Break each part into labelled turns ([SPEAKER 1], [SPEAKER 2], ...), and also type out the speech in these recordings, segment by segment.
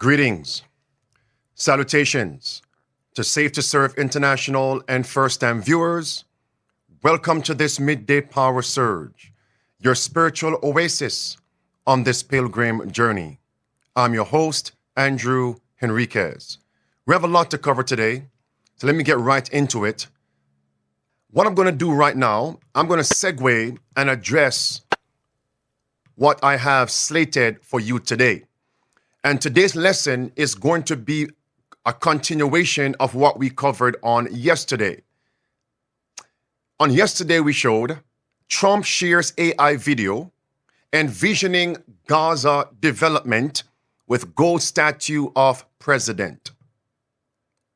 [SPEAKER 1] Greetings, salutations to Safe to Serve International and first-time viewers. Welcome to this midday power surge, your spiritual oasis on this pilgrim journey. I'm your host, Andrew Henriquez. We have a lot to cover today, so let me get right into it. What I'm going to do right now, I'm going to segue and address what I have slated for you today. And today's lesson is going to be a continuation of what we covered on yesterday. On yesterday, we showed Trump shares AI video envisioning Gaza development with gold statue of president.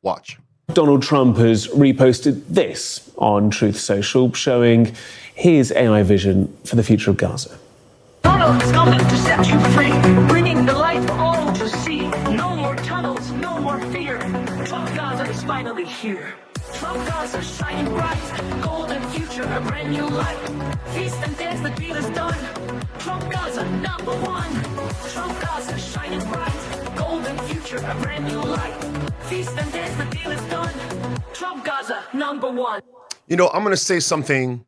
[SPEAKER 1] Watch.
[SPEAKER 2] Donald Trump has reposted this on Truth Social, showing his AI vision for the future of Gaza.
[SPEAKER 3] Tunnels coming to set you free, bringing the light for all to see. No more tunnels, no more fear. Trump Gaza is finally here. Trump Gaza shining bright, golden future, a brand new life. Feast and dance, the deal is done. Trump Gaza #1. Trump Gaza shining bright, golden future, a brand new life. Feast and dance, the deal is done. Trump Gaza #1.
[SPEAKER 1] You know, I'm going to say something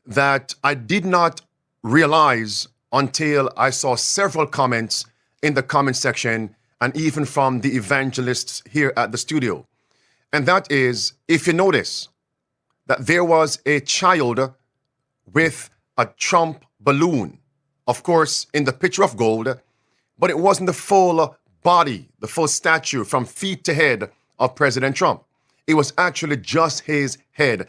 [SPEAKER 1] that I did not realize until I saw several comments in the comment section and even from the evangelists here at the studio. And that is, if you notice that there was a child with a Trump balloon, of course, in the picture of gold, but it wasn't the full body, the full statue from feet to head of President Trump. It was actually just his head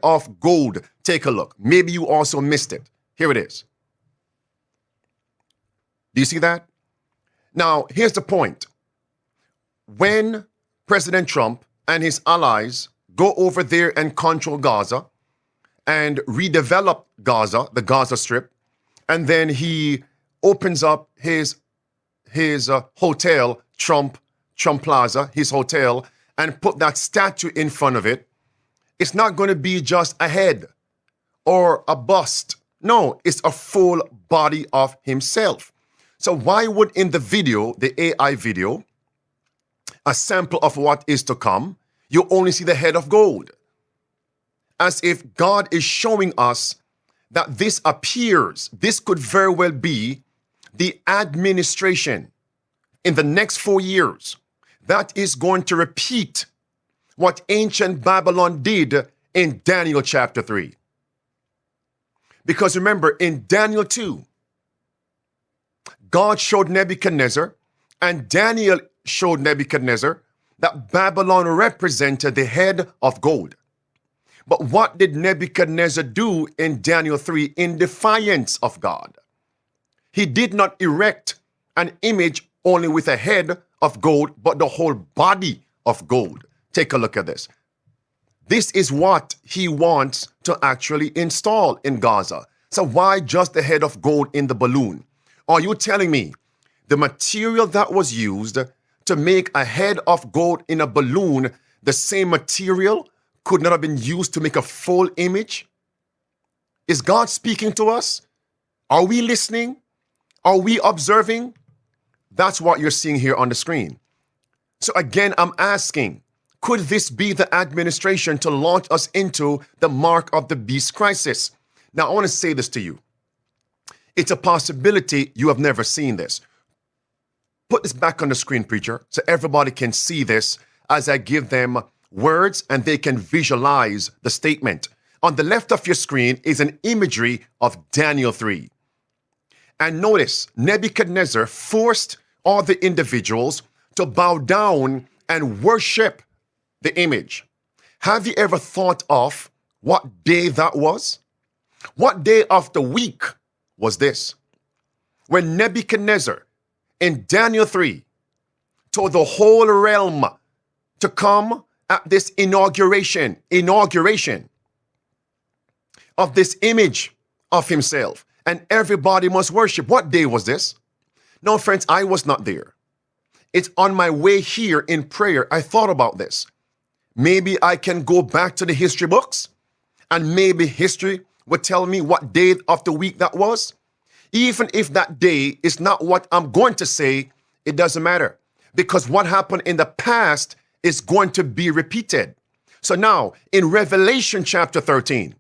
[SPEAKER 1] of gold. Take a look. Maybe you also missed it. Here it is. Do you see that? Now, here's the point. When President Trump and his allies go over there and control Gaza and redevelop Gaza, the Gaza Strip, and then he opens up his hotel, Trump Plaza, his hotel, and put that statue in front of it, it's not going to be just a head or a bust. No, it's a full body of himself. So why would in the video, the AI video, a sample of what is to come, you only see the head of gold? As if God is showing us that this could very well be the administration in the next 4 years that is going to repeat what ancient Babylon did in Daniel chapter 3. Because remember, in Daniel 2, God showed Nebuchadnezzar, and Daniel showed Nebuchadnezzar that Babylon represented the head of gold. But what did Nebuchadnezzar do in Daniel 3 in defiance of God? He did not erect an image only with a head of gold, but the whole body of gold. Take a look at this. This is what he wants to actually install in Gaza. So why just the head of gold in the balloon? Are you telling me the material that was used to make a head of gold in a balloon, the same material could not have been used to make a full image? Is God speaking to us? Are we listening? Are we observing? That's what you're seeing here on the screen. So again, I'm asking, could this be the administration to launch us into the mark of the beast crisis? Now, I want to say this to you. It's a possibility you have never seen this. Put this back on the screen, preacher, so everybody can see this as I give them words and they can visualize the statement. On the left of your screen is an imagery of Daniel 3. And notice, Nebuchadnezzar forced all the individuals to bow down and worship the image. Have you ever thought of what day that was? What day of the week was this? When Nebuchadnezzar in Daniel 3 told the whole realm to come at this inauguration of this image of himself, and everybody must worship. What day was this? No, friends, I was not there. It's on my way here in prayer. I thought about this. Maybe I can go back to the history books and maybe history would tell me what day of the week that was. Even if that day is not what I'm going to say, it doesn't matter. because what happened in the past is going to be repeated. So now, in Revelation chapter 13,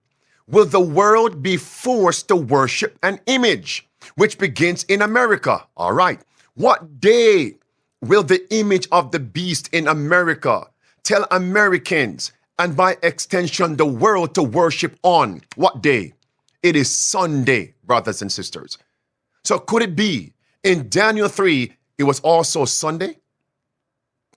[SPEAKER 1] will the world be forced to worship an image, which begins in America? All right. What day will the image of the beast in America tell Americans, and by extension the world, to worship on? What day? It is Sunday, brothers and sisters. So could it be in Daniel 3, it was also Sunday?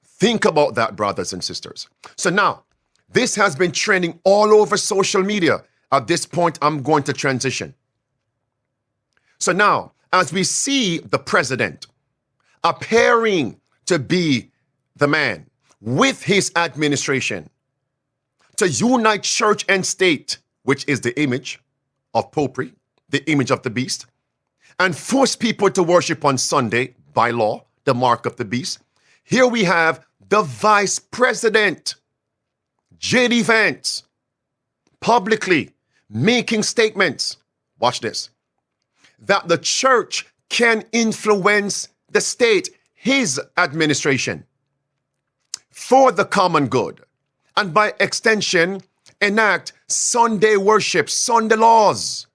[SPEAKER 1] Think about that, brothers and sisters. So now, this has been trending all over social media. At this point, I'm going to transition. So now, as we see the president appearing to be the man with his administration to unite church and state, which is the image of popery, the image of the beast, and force people to worship on Sunday by law, the mark of the beast. Here we have the vice president, J.D. Vance, publicly making statements, watch this, that the church can influence the state, his administration, for the common good, and by extension, enact Sunday worship, Sunday laws.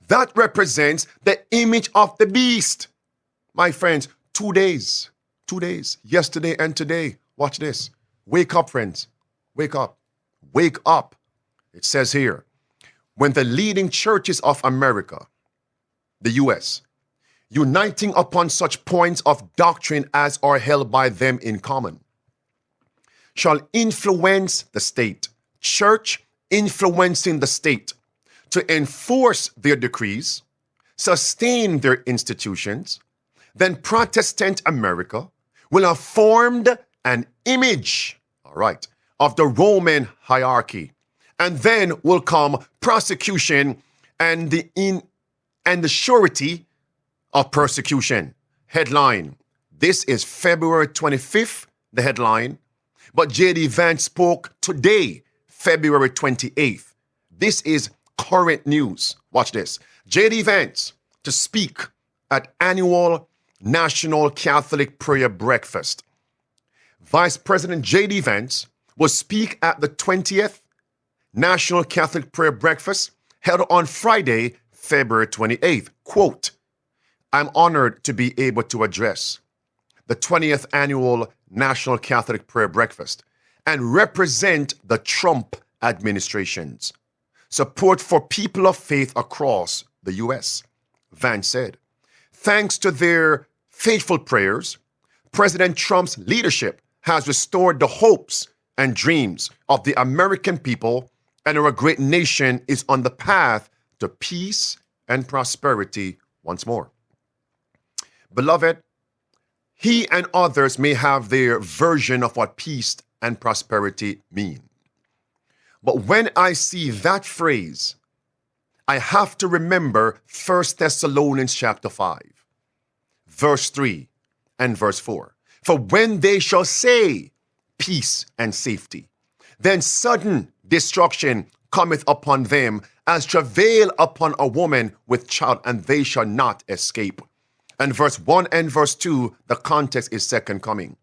[SPEAKER 1] That represents the image of the beast. My friends, 2 days, yesterday and today. Watch this. Wake up, friends. Wake up. Wake up. It says here, when the leading churches of America, the U.S., uniting upon such points of doctrine as are held by them in common, shall influence the state, church influencing the state, to enforce their decrees, sustain their institutions, then Protestant America will have formed an image, all right, of the Roman hierarchy. And then will come prosecution and the surety of persecution. Headline. This is February 25th, the headline. But J.D. Vance spoke today, February 28th. This is current news. Watch this. J.D. Vance to speak at annual National Catholic Prayer Breakfast. Vice President J.D. Vance will speak at the 20th National Catholic Prayer Breakfast held on Friday, February 28th. Quote, I'm honored to be able to address the 20th Annual National Catholic Prayer Breakfast and represent the Trump administration's support for people of faith across the U.S., Vance said. Thanks to their faithful prayers, President Trump's leadership has restored the hopes and dreams of the American people, and our great nation is on the path to peace and prosperity once more. Beloved, he and others may have their version of what peace and prosperity mean. But when I see that phrase, I have to remember 1 Thessalonians chapter 5, verse 3 and verse 4. For when they shall say peace and safety, then sudden destruction cometh upon them as travail upon a woman with child, and they shall not escape. And verse 1 and verse 2, the context is second coming.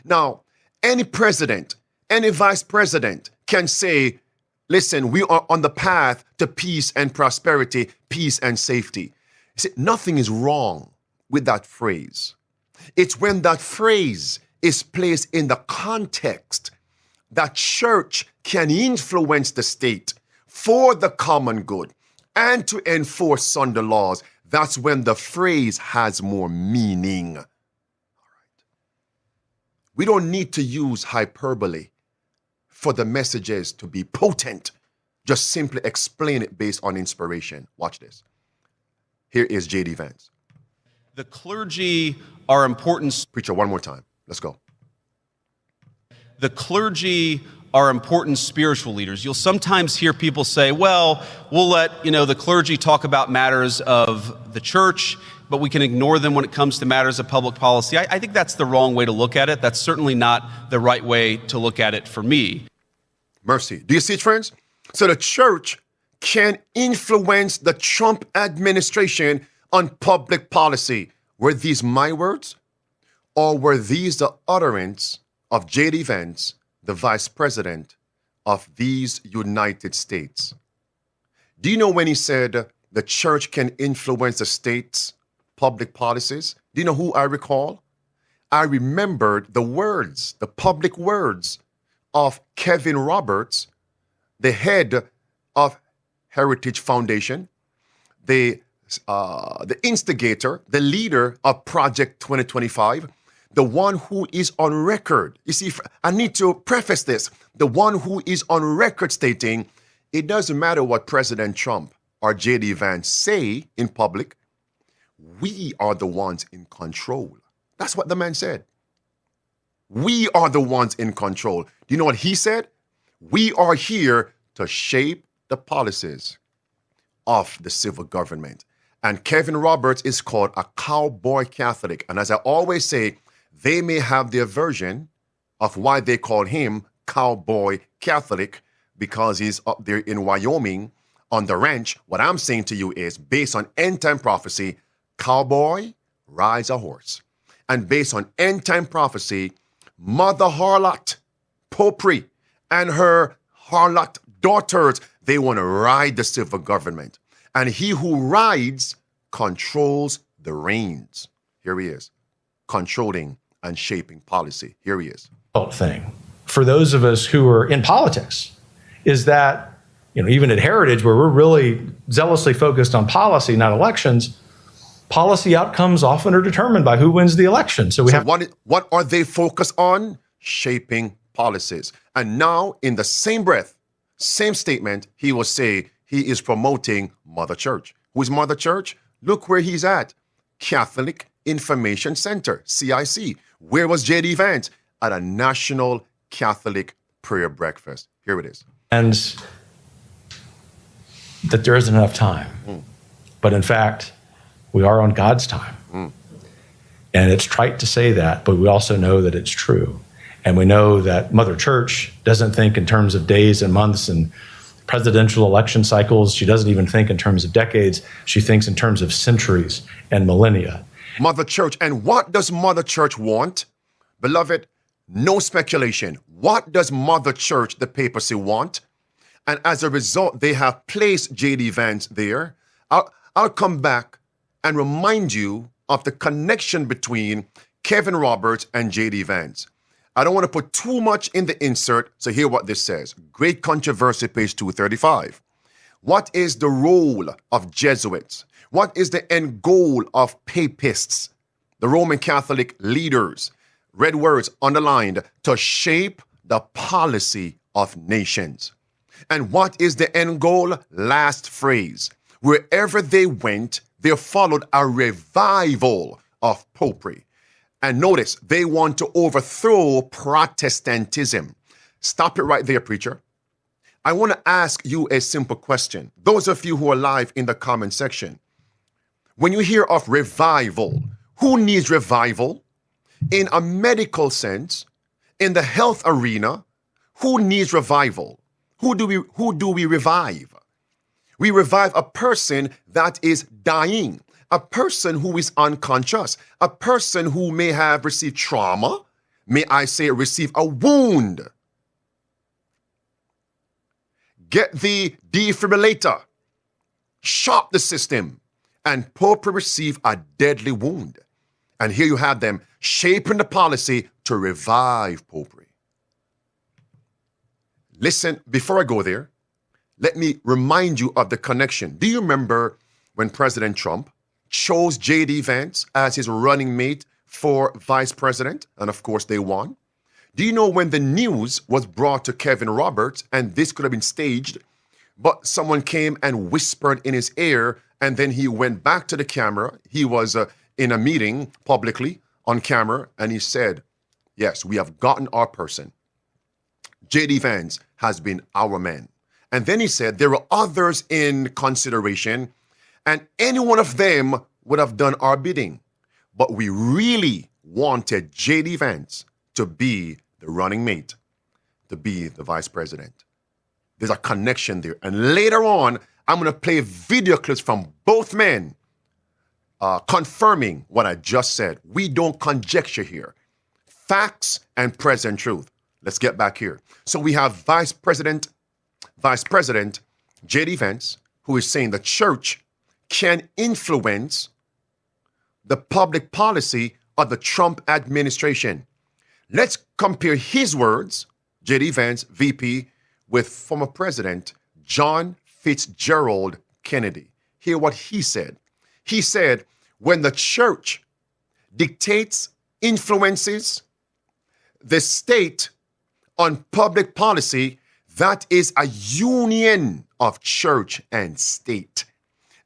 [SPEAKER 1] Now, any president, any vice president can say, listen, we are on the path to peace and prosperity, peace and safety. See, nothing is wrong with that phrase. It's when that phrase is placed in the context that church can influence the state for the common good and to enforce Sunday laws. That's when the phrase has more meaning. All right. We don't need to use hyperbole for the messages to be potent. Just simply explain it based on inspiration. Watch this. Here is J.D. Vance.
[SPEAKER 4] The clergy are important.
[SPEAKER 1] Preacher, one more time. Let's go.
[SPEAKER 4] The clergy are important spiritual leaders. You'll sometimes hear people say, well, we'll let, the clergy talk about matters of the church, but we can ignore them when it comes to matters of public policy. I think that's the wrong way to look at it. That's certainly not the right way to look at it for me.
[SPEAKER 1] Mercy. Do you see it, friends? So the church can influence the Trump administration on public policy. Were these my words? Or were these the utterance of J.D. Vance, the vice president of these United States? Do you know when he said the church can influence the state's public policies? Do you know who I recall? I remembered the words, the public words of Kevin Roberts, the head of Heritage Foundation, the instigator, the leader of Project 2025, the one who is on record. You see, I need to preface this. The one who is on record stating, it doesn't matter what President Trump or J.D. Vance say in public, we are the ones in control. That's what the man said. We are the ones in control. Do you know what he said? We are here to shape the policies of the civil government. And Kevin Roberts is called a cowboy Catholic. And as I always say, they may have their version of why they call him cowboy Catholic, because he's up there in Wyoming on the ranch. What I'm saying to you is, based on end-time prophecy, cowboy rides a horse. And based on end-time prophecy, Mother Harlot, Pope, and her harlot daughters, they want to ride the civil government. And he who rides controls the reins. Here he is, controlling and shaping policy. Here he is.
[SPEAKER 5] Thing for those of us who are in politics is that, even at Heritage, where we're really zealously focused on policy, not elections, policy outcomes often are determined by who wins the election. So
[SPEAKER 1] what are they focused on? Shaping policies. And now, in the same breath, same statement, he will say he is promoting Mother Church. Who is Mother Church? Look where he's at. Catholic Information Center, CIC. Where was J.D. Vance? At a National Catholic Prayer Breakfast. Here it is.
[SPEAKER 5] And that there isn't enough time. But in fact, we are on God's time. And it's trite to say that, but we also know that it's true. And we know that Mother Church doesn't think in terms of days and months and presidential election cycles. She doesn't even think in terms of decades. She thinks in terms of centuries and millennia.
[SPEAKER 1] Mother Church. And what does Mother Church want? Beloved, no speculation. What does Mother Church, the papacy, want? And as a result, they have placed J.D. Vance there. I'll come back and remind you of the connection between Kevin Roberts and J.D. Vance. I don't want to put too much in the insert, so hear what this says. Great Controversy, page 235. What is the role of Jesuits? What is the end goal of papists, the Roman Catholic leaders? Red words underlined, to shape the policy of nations. And what is the end goal? Last phrase. Wherever they went, they followed a revival of popery. And notice, they want to overthrow Protestantism. Stop it right there, preacher. I want to ask you a simple question. Those of you who are live in the comment section, when you hear of revival, who needs revival? In a medical sense, in the health arena, who needs revival? Who do we revive? We revive a person that is dying, a person who is unconscious, a person who may have received trauma, may I say receive a wound. Get the defibrillator, shock the system, and Pope receive a deadly wound. And here you have them shaping the policy to revive popery. Listen, before I go there, let me remind you of the connection. Do you remember when President Trump chose J.D. Vance as his running mate for vice president? And of course, they won. Do you know when the news was brought to Kevin Roberts, and this could have been staged, but someone came and whispered in his ear, and then he went back to the camera. He was in a meeting publicly on camera, and he said, yes, we have gotten our person. J.D. Vance has been our man. And then he said there were others in consideration, and any one of them would have done our bidding. But we really wanted J.D. Vance to be the running mate, to be the vice president. There's a connection there. And later on, I'm going to play video clips from both men confirming what I just said. We don't conjecture here. Facts and present truth. Let's get back here. So we have Vice President J.D. Vance, who is saying the church can influence the public policy of the Trump administration. Let's compare his words, J.D. Vance, VP, with former President John Fitzgerald Kennedy. Hear what he said. He said, when the church dictates, influences the state on public policy, that is a union of church and state.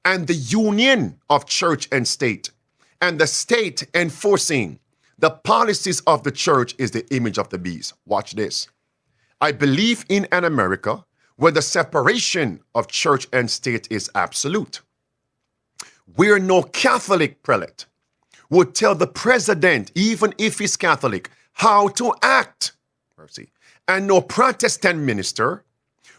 [SPEAKER 1] And the union of church and state and the state enforcing the policies of the church is the image of the beast. Watch this. I believe in an America where the separation of church and state is absolute, where no Catholic prelate would tell the president, even if he's Catholic, how to act. Mercy. And no Protestant minister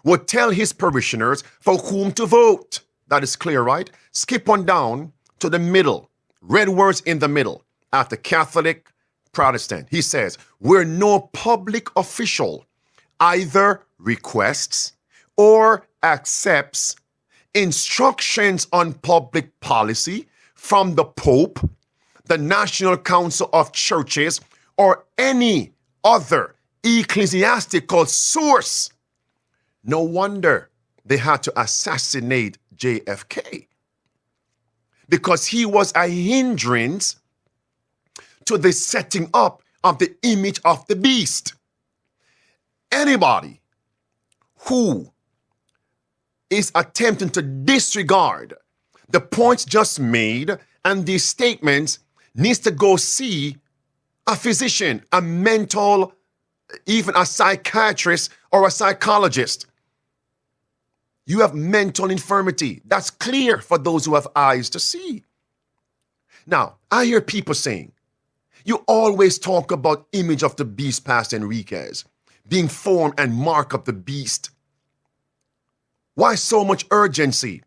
[SPEAKER 1] would tell his parishioners for whom to vote. That is clear, right? Skip on down to the middle. Red words in the middle. After Catholic, Protestant. He says, where no public official either requests or accepts instructions on public policy from the Pope, the National Council of Churches, or any other ecclesiastical source. No wonder they had to assassinate JFK, because he was a hindrance to the setting up of the image of the beast. Anybody who is attempting to disregard the points just made and these statements needs to go see a physician, a mental, even a psychiatrist or a psychologist. You have mental infirmity. That's clear for those who have eyes to see. Now, I hear people saying, you always talk about image of the beast, Pastor Enriquez, being formed and mark of the beast. Why so much urgency?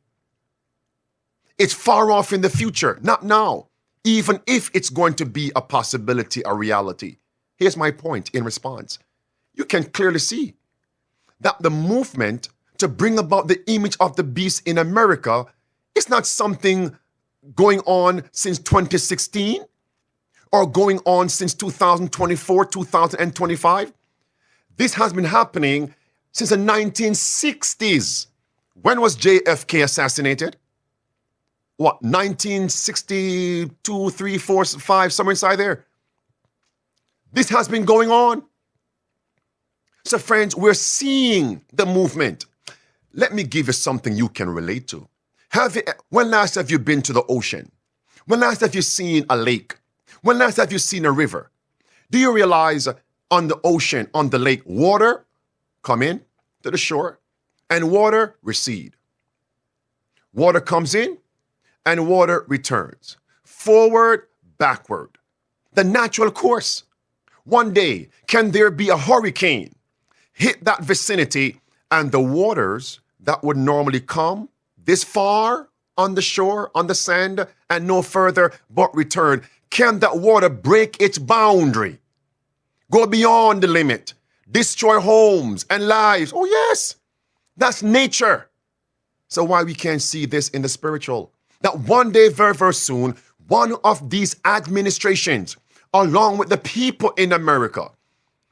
[SPEAKER 1] It's far off in the future, not now, even if it's going to be a possibility, a reality. Here's my point in response. You can clearly see that the movement to bring about the image of the beast in America is not something going on since 2016 or going on since 2024, 2025. This has been happening since the 1960s. When was JFK assassinated? What, 1962, 3, 4, 5, somewhere inside there? This has been going on. So friends, we're seeing the movement. Let me give you something you can relate to. When last have you been to the ocean? When last have you seen a lake? When last have you seen a river? Do you realize on the ocean, on the lake, water come in to the shore and water recede. Water comes in and water returns. Forward, backward. The natural course. One day, can there be a hurricane hit that vicinity and the waters that would normally come this far on the shore, on the sand, and no further but return? Can that water break its boundary? Go beyond the limit? Destroy homes and lives? Oh yes, that's nature. So why we can't see this in the spiritual? That one day, very, very soon, one of these administrations, along with the people in America,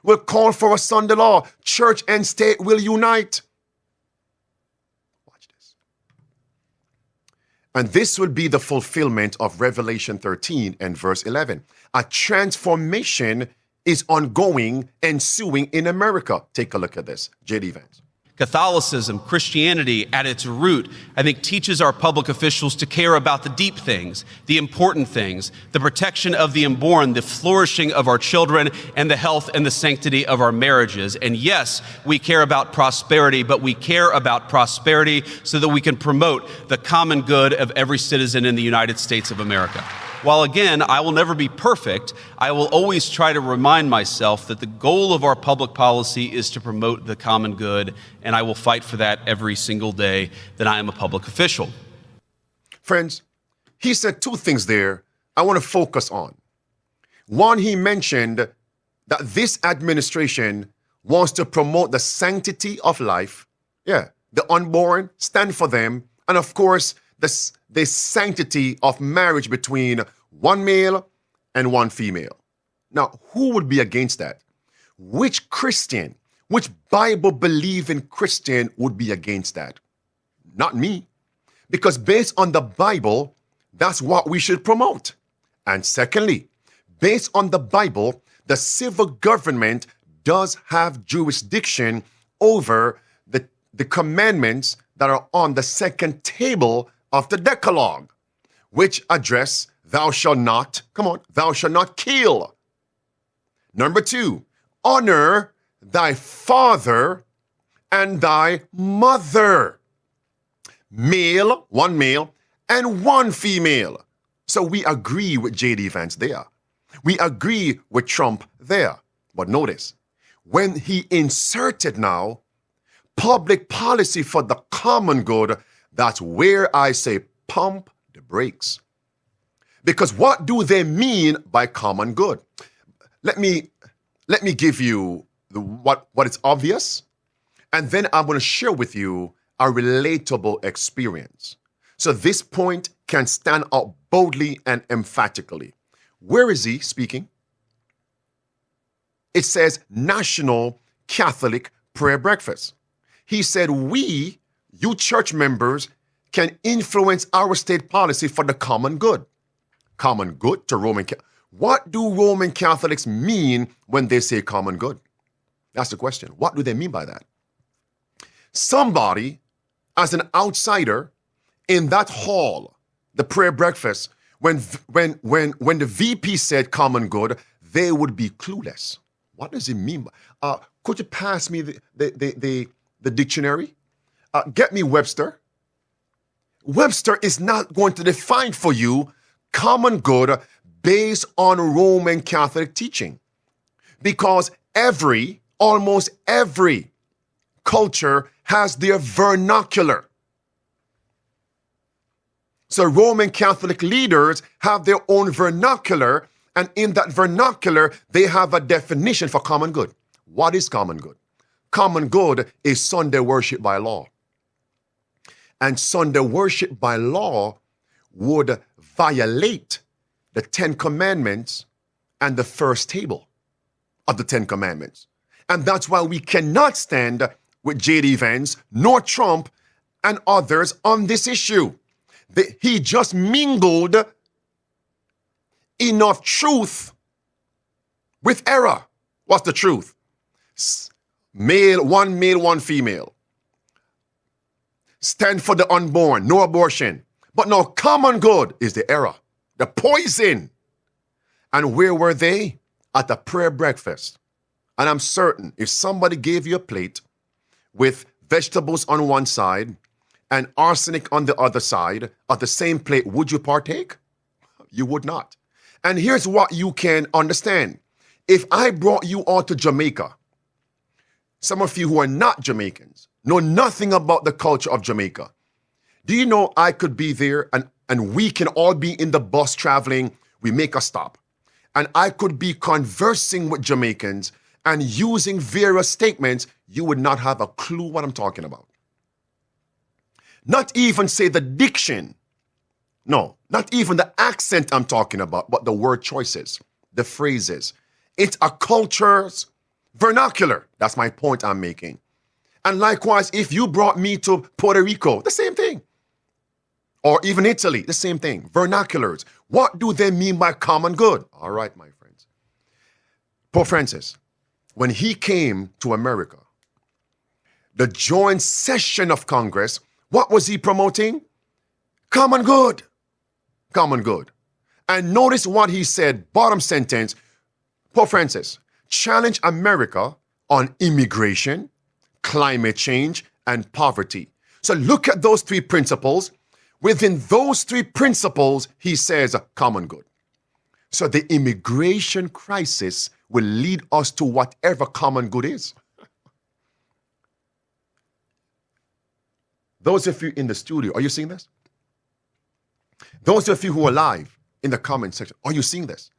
[SPEAKER 1] will call for a Sunday law. Church and state will unite. Watch this. And this will be the fulfillment of Revelation 13 and verse 11. A transformation is ongoing, ensuing in America. Take a look at this. J.D. Vance.
[SPEAKER 4] Catholicism, Christianity at its root, I think teaches our public officials to care about the deep things, the important things, the protection of the unborn, the flourishing of our children, and the health and the sanctity of our marriages. And yes, we care about prosperity, but we care about prosperity so that we can promote the common good of every citizen in the United States of America. While again, I will never be perfect, I will always try to remind myself that the goal of our public policy is to promote the common good, and I will fight for that every single day that I am a public official.
[SPEAKER 1] Friends, he said two things there I want to focus on. One, he mentioned that this administration wants to promote the sanctity of life. Yeah, the unborn, stand for them. And of course, the sanctity of marriage between one male and one female. Now, who would be against that? Which Christian, which Bible-believing Christian would be against that? Not me. Because based on the Bible, that's what we should promote. And secondly, based on the Bible, the civil government does have jurisdiction over the commandments that are on the second table of the Decalogue, which address thou shalt not, thou shalt not kill. Number 2, honor thy father and thy mother. One male, and one female. So we agree with J.D. Vance there. We agree with Trump there. But notice, when he inserted now public policy for the common good, that's where I say pump the brakes. Because what do they mean by common good? Let me give you what is obvious, and then I'm going to share with you a relatable experience. So this point can stand out boldly and emphatically. Where is he speaking? It says National Catholic Prayer Breakfast. He said, we, you church members, can influence our state policy for the common good. Common good to Roman Catholics. What do Roman Catholics mean when they say common good? That's the question. What do they mean by that? Somebody, as an outsider in that hall, the prayer breakfast, when the VP said common good, they would be clueless. What does it mean? Could you pass me the dictionary? Get me Webster. Webster is not going to define for you common good based on Roman Catholic teaching, because almost every culture has their vernacular. So Roman Catholic leaders have their own vernacular, and in that vernacular, they have a definition for common good. What is common good? Common good is Sunday worship by law. And Sunday worship by law would violate the 10 Commandments and the first table of the 10 Commandments. And that's why we cannot stand with J.D. Vance, nor Trump, and others on this issue. He just mingled enough truth with error. What's the truth? One male, one female. Stand for the unborn, no abortion. But no, common good is the error, the poison. And where were they? At the prayer breakfast. And I'm certain if somebody gave you a plate with vegetables on one side and arsenic on the other side of the same plate, would you partake? You would not. And here's what you can understand. If I brought you all to Jamaica, some of you who are not Jamaicans know nothing about the culture of Jamaica. Do you know I could be there and we can all be in the bus traveling, we make a stop, and I could be conversing with Jamaicans and using various statements, you would not have a clue what I'm talking about. Not even say the diction. No, not even the accent I'm talking about, but the word choices, the phrases. It's a culture's vernacular. That's my point I'm making. And likewise, if you brought me to Puerto Rico, the same thing. Or even Italy, the same thing. Vernaculars. What do they mean by common good? All right, my friends. Pope Francis, when he came to America, the joint session of Congress, what was he promoting? Common good. Common good. And notice what he said, bottom sentence, Pope Francis, challenge America on immigration, climate change, and poverty. So look at those 3 principles. Within those 3 principles, he says common good. So the immigration crisis will lead us to whatever common good is. Those of you in the studio, are you seeing this? Those of you who are live in the comment section, are you seeing this?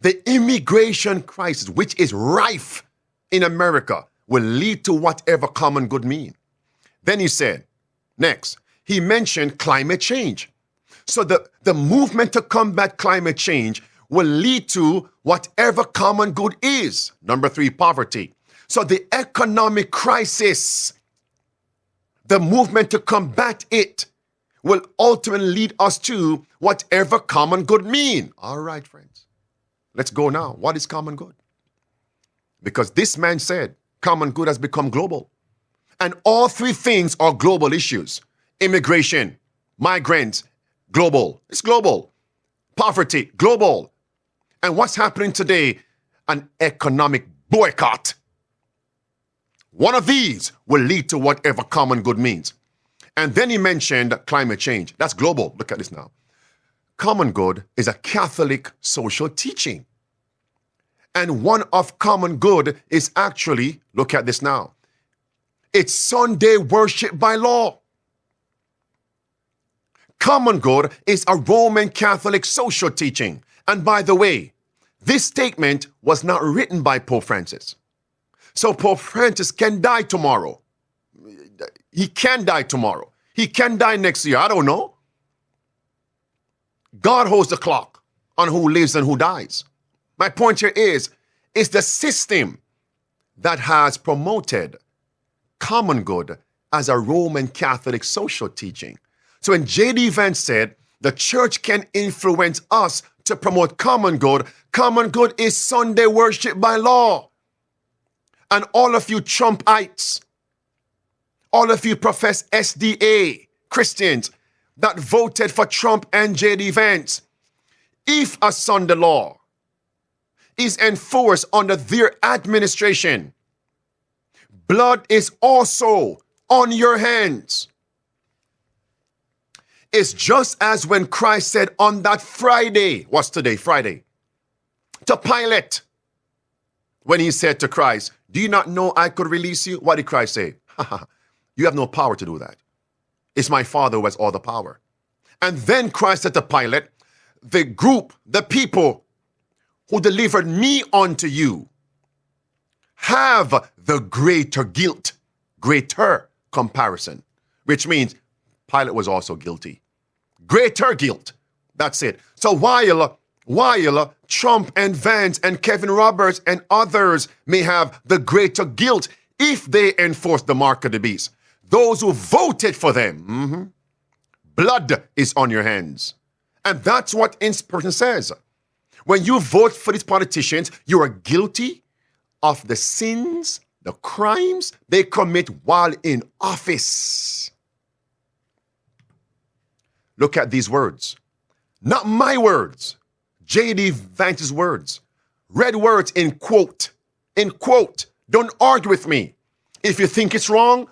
[SPEAKER 1] The immigration crisis, which is rife in America, will lead to whatever common good mean. Then he said, next, he mentioned climate change. So the movement to combat climate change will lead to whatever common good is. Number 3, poverty. So the economic crisis, the movement to combat it, will ultimately lead us to whatever common good mean. All right, friends. Let's go now. What is common good? Because this man said common good has become global. And all 3 things are global issues. Immigration, migrants, global. It's global. Poverty, global. And what's happening today? An economic boycott. One of these will lead to whatever common good means. And then he mentioned climate change. That's global. Look at this now. Common good is a Catholic social teaching. And one of common good is actually, look at this now, it's Sunday worship by law. Common good is a Roman Catholic social teaching. And by the way, this statement was not written by Pope Francis. So Pope Francis can die tomorrow. He can die tomorrow. He can die next year. I don't know. God holds the clock on who lives and who dies. My point here is, it's the system that has promoted common good as a Roman Catholic social teaching. So when J.D. Vance said, the church can influence us to promote common good is Sunday worship by law. And all of you Trumpites, all of you profess SDA Christians that voted for Trump and J.D. Vance, if a Sunday law is enforced under their administration, blood is also on your hands. It's just as when Christ said on that Friday, what's today, Friday, to Pilate, when he said to Christ, do you not know I could release you? What did Christ say? You have no power to do that. It's my Father who has all the power. And then Christ said to Pilate, the group, the people who delivered me unto you have the greater guilt, greater comparison, which means Pilate was also guilty. Greater guilt. That's it. So while Trump and Vance and Kevin Roberts and others may have the greater guilt if they enforce the mark of the beast, those who voted for them, blood is on your hands. And that's what Inspiration says. When you vote for these politicians, you are guilty of the sins, the crimes they commit while in office. Look at these words. Not my words. J.D. Vance's words. Red words in quote. In quote. Don't argue with me. If you think it's wrong,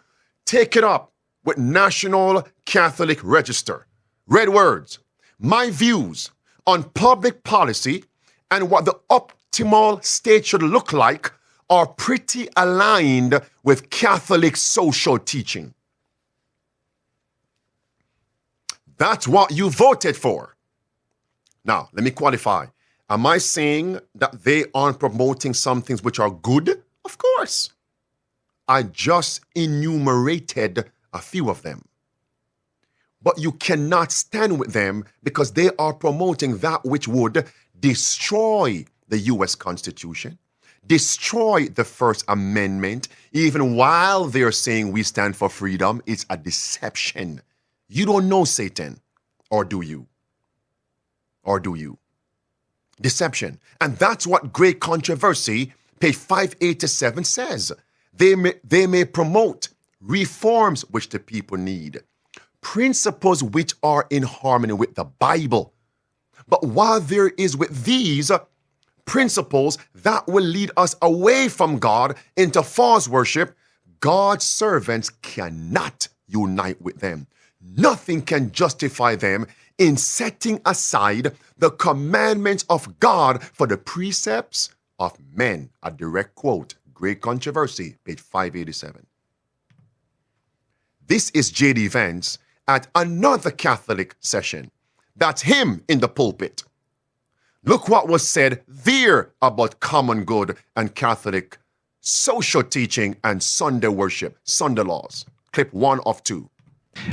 [SPEAKER 1] take it up with National Catholic Register. Red words. My views on public policy and what the optimal state should look like are pretty aligned with Catholic social teaching. That's what you voted for. Now, let me qualify. Am I saying that they aren't promoting some things which are good? Of course. I just enumerated a few of them. But you cannot stand with them because they are promoting that which would destroy the U.S. Constitution, destroy the First Amendment, even while they're saying we stand for freedom. It's a deception. You don't know Satan, or do you? Or do you? Deception. And that's what Great Controversy, page 587 says. They may promote reforms which the people need, principles which are in harmony with the Bible. But while there is with these principles that will lead us away from God into false worship, God's servants cannot unite with them. Nothing can justify them in setting aside the commandments of God for the precepts of men. A direct quote, Great Controversy, page 587. This is J.D. Vance at another Catholic session. That's him in the pulpit. Look what was said there about common good and Catholic social teaching and Sunday worship, Sunday laws. Clip 1 of 2.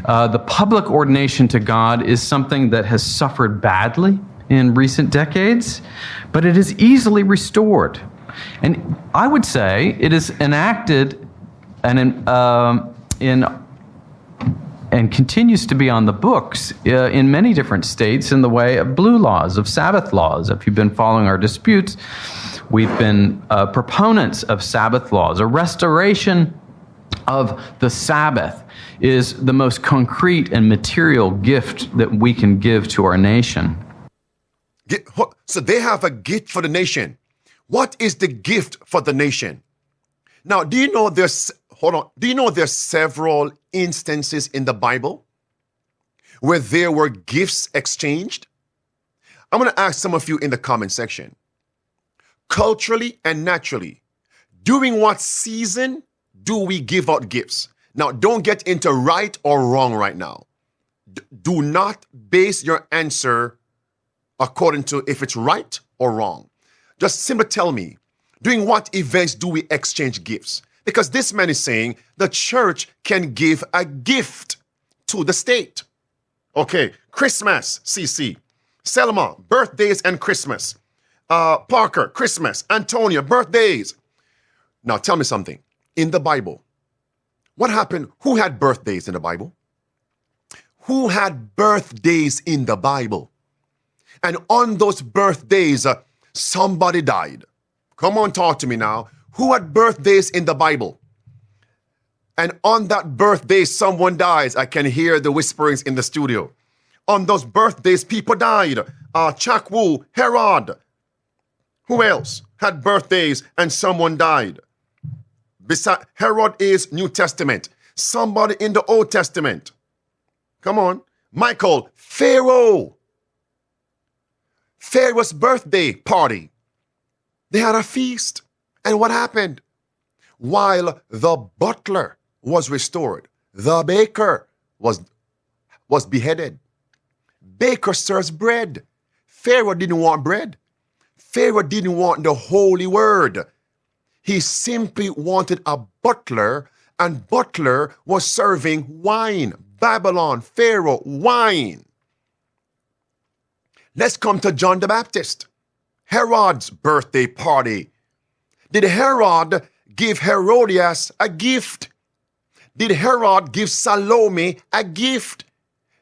[SPEAKER 6] The public ordination to God is something that has suffered badly in recent decades, but it is easily restored. And I would say it is enacted and continues to be on the books in many different states in the way of blue laws, of Sabbath laws. If you've been following our disputes, we've been proponents of Sabbath laws. A restoration of the Sabbath is the most concrete and material gift that we can give to our nation.
[SPEAKER 1] So they have a gift for the nation. What is the gift for the nation? Now, do you know there's several instances in the Bible where there were gifts exchanged? I'm going to ask some of you in the comment section. Culturally and naturally, during what season do we give out gifts? Now, don't get into right or wrong right now. Do not base your answer according to if it's right or wrong. Just simply tell me, during what events do we exchange gifts? Because this man is saying the church can give a gift to the state. Okay, Christmas, CC. Selma, birthdays and Christmas. Parker, Christmas. Antonia, birthdays. Now tell me something. In the Bible, what happened? Who had birthdays in the Bible? Who had birthdays in the Bible? And on those birthdays, somebody died. Come on, talk to me now. Who had birthdays in the Bible? And on that birthday, someone dies. I can hear the whisperings in the studio. On those birthdays, people died. Chakwu, Herod. Who else had birthdays and someone died? Herod is New Testament. Somebody in the Old Testament. Come on. Michael, Pharaoh. Pharaoh's birthday party. They had a feast. And what happened? While the butler was restored, the baker was beheaded. Baker serves bread. Pharaoh didn't want bread. Pharaoh didn't want the holy word. He simply wanted a butler, and butler was serving wine. Babylon, Pharaoh, wine. Let's come to John the Baptist. Herod's birthday party. Did Herod give Herodias a gift? Did Herod give Salome a gift?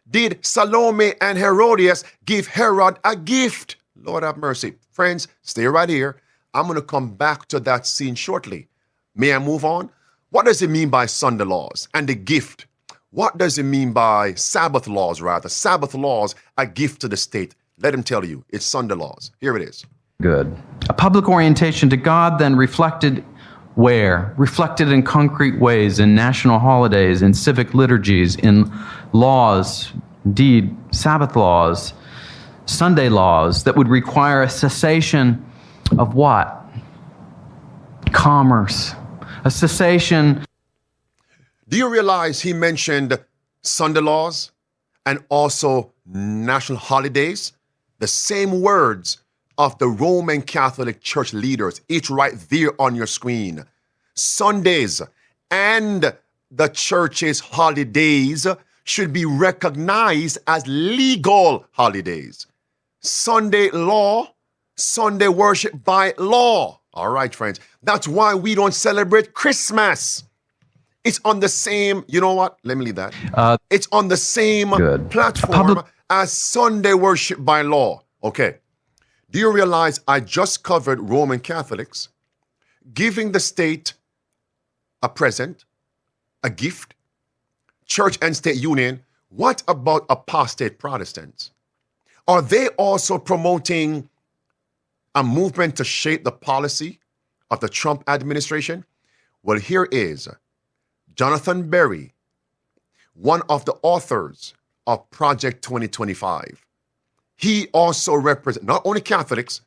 [SPEAKER 1] Did Salome and Herodias give Herod a gift? Lord have mercy. Friends, stay right here. I'm going to come back to that scene shortly. May I move on? What does it mean by Sunday laws and the gift? What does it mean by Sabbath laws, rather? Sabbath laws, a gift to the state. Let him tell you. It's Sunday laws. Here it is.
[SPEAKER 6] Good. A public orientation to God then reflected where? Reflected in concrete ways, in national holidays, in civic liturgies, in laws, indeed, Sabbath laws, Sunday laws that would require a cessation of what? Commerce. A cessation.
[SPEAKER 1] Do you realize he mentioned Sunday laws and also national holidays? The same words of the Roman Catholic Church leaders, each right there on your screen. Sundays and the church's holidays should be recognized as legal holidays. Sunday law, Sunday worship by law. All right, friends. That's why we don't celebrate Christmas. It's on the same, you know what? Let me leave that. It's on the same platform as Sunday worship by law. Okay. Do you realize I just covered Roman Catholics giving the state a present, a gift, church and state union? What about apostate Protestants? Are they also promoting a movement to shape the policy of the Trump administration? Well, here is Jonathan Berry, one of the authors of Project 2025. He also represents not only Catholics,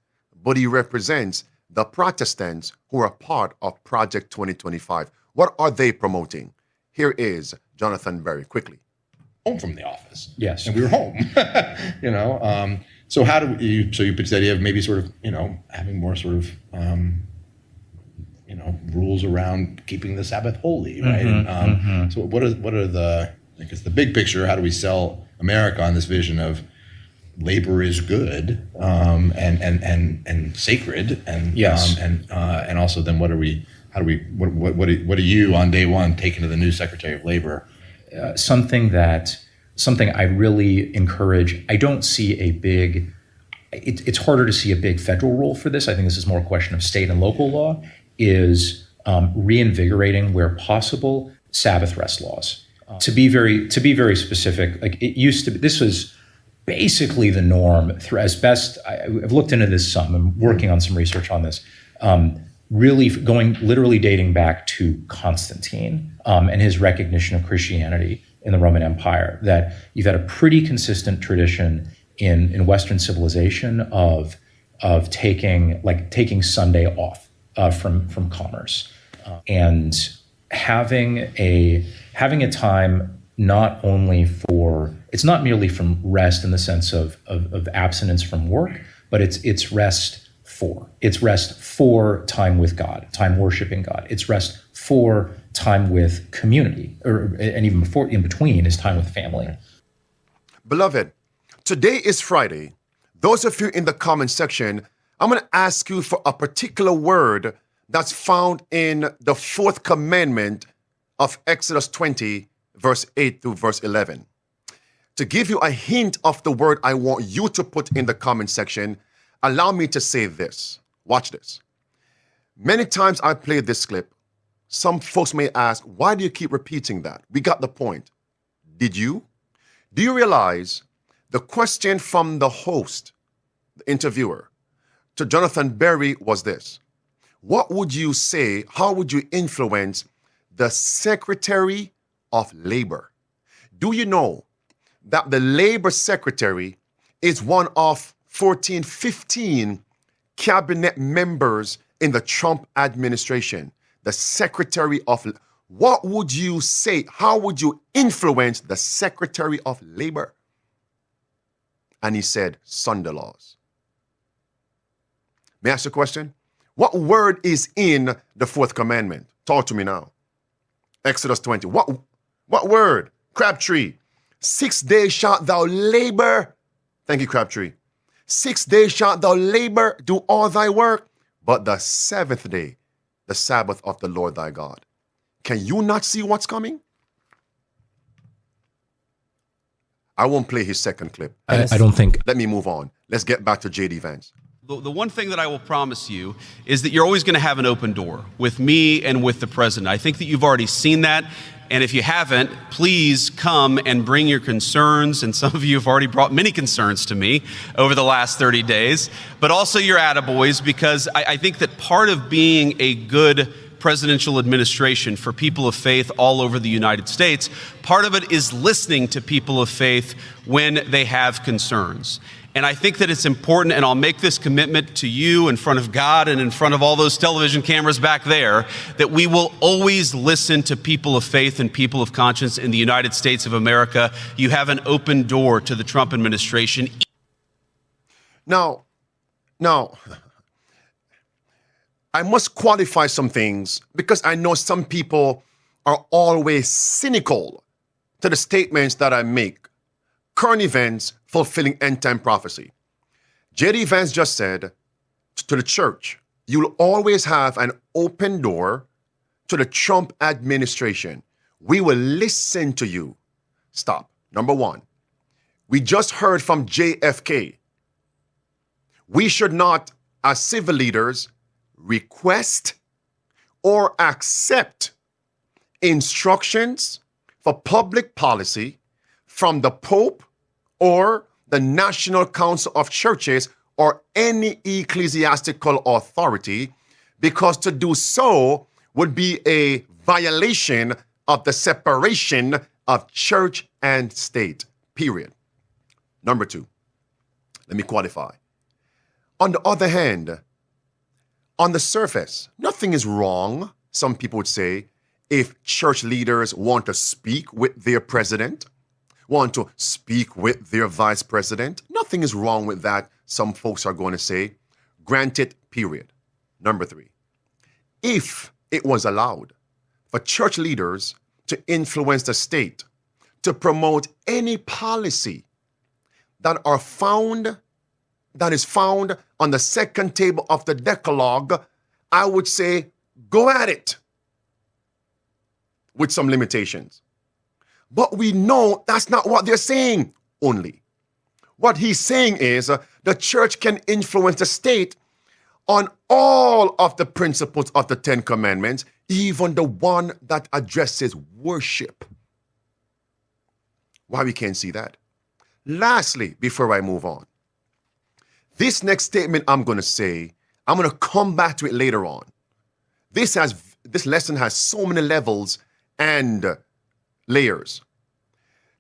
[SPEAKER 1] but he represents the Protestants who are part of Project 2025. What are they promoting? Here is Jonathan Berry, quickly.
[SPEAKER 7] home from the office.
[SPEAKER 5] Yes.
[SPEAKER 7] And we were home, so how do you, so you pitch the idea of maybe sort of, having more sort of, rules around keeping the Sabbath holy, right? So what are the, I guess the big picture, how do we sell America on this vision of labor is good, and sacred, and
[SPEAKER 5] yes.
[SPEAKER 7] And also then what are you on day one taking to the new Secretary of Labor?
[SPEAKER 5] Something I really encourage. I don't see a big. It's harder to see a big federal role for this. I think this is more a question of state and local law. Is reinvigorating where possible Sabbath rest laws. To be very specific, like it used to be. This was basically the norm. As best I've looked into this some. I'm working on some research on this. Literally dating back to Constantine and his recognition of Christianity in the Roman Empire, that you've had a pretty consistent tradition in Western civilization of taking Sunday off from commerce and having a time not only for, it's not merely from rest in the sense of abstinence from work, but it's rest for. It's rest for time with God, time worshiping God. It's rest for time with community, and even before, in between, is time with family.
[SPEAKER 1] Beloved, today is Friday. Those of you in the comment section, I'm going to ask you for a particular word that's found in the fourth commandment of Exodus 20, verse 8 through verse 11. To give you a hint of the word I want you to put in the comment section, allow me to say this. Watch this. Many times I played this clip. Some folks may ask, why do you keep repeating that? We got the point. Did you? Do you realize the question from the host, the interviewer, to Jonathan Berry was this: what would you say, how would you influence the Secretary of Labor? Do you know that the Labor Secretary is one of 15 cabinet members in the Trump administration? The Secretary of, what would you say? How would you influence the Secretary of Labor? And he said, Sunday laws. May I ask you a question? What word is in the fourth commandment? Talk to me now. Exodus 20. What word? Crabtree. 6 days shalt thou labor. Thank you, Crabtree. 6 days shalt thou labor, do all thy work, but the seventh day, the Sabbath of the Lord thy God. Can you not see what's coming? I won't play his second clip.
[SPEAKER 5] I don't think.
[SPEAKER 1] Let me move on. Let's get back to J.D. Vance.
[SPEAKER 4] The one thing that I will promise you is that you're always going to have an open door with me and with the president. I think that you've already seen that. And if you haven't, please come and bring your concerns. And some of you have already brought many concerns to me over the last 30 days, but also your attaboys, because I think that part of being a good presidential administration for people of faith all over the United States, part of it is listening to people of faith when they have concerns. And I think that it's important, and I'll make this commitment to you in front of God and in front of all those television cameras back there, that we will always listen to people of faith and people of conscience in the United States of America. You have an open door to the Trump administration.
[SPEAKER 1] Now, I must qualify some things because I know some people are always cynical to the statements that I make. Current events fulfilling end-time prophecy. J.D. Vance just said to the church, you'll always have an open door to the Trump administration. We will listen to you. Stop. Number one, we just heard from JFK. We should not, as civil leaders, request or accept instructions for public policy from the Pope or the National Council of Churches or any ecclesiastical authority, because to do so would be a violation of the separation of church and state, period. Number two, let me qualify. On the other hand, on the surface, nothing is wrong, some people would say, if church leaders want to speak with their president. want to speak with their vice president. Nothing is wrong with that, some folks are going to say. Granted, period. Number 3, if it was allowed for church leaders to influence the state to promote any policy that is found on the second table of the Decalogue, I would say go at it with some limitations. But we know that's not what they're saying only. What he's saying is the church can influence the state on all of the principles of the 10 Commandments, even the one that addresses worship. Why we can't see that? Lastly, before I move on, this next statement I'm going to say, I'm going to come back to it later on. This lesson has so many levels and layers.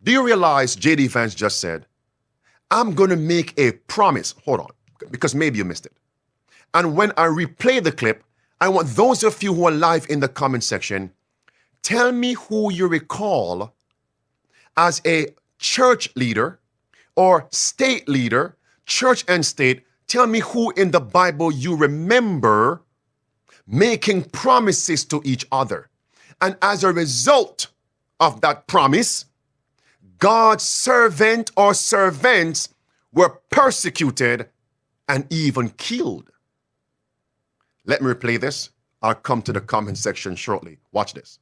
[SPEAKER 1] Do you realize J.D. Vance just said, I'm going to make a promise. Hold on, because maybe you missed it. And when I replay the clip, I want those of you who are live in the comment section, tell me who you recall as a church leader or state leader, church and state. Tell me who in the Bible you remember making promises to each other. And as a result of that promise, God's servant or servants were persecuted and even killed. Let me replay this. I'll come to the comment section shortly. Watch this.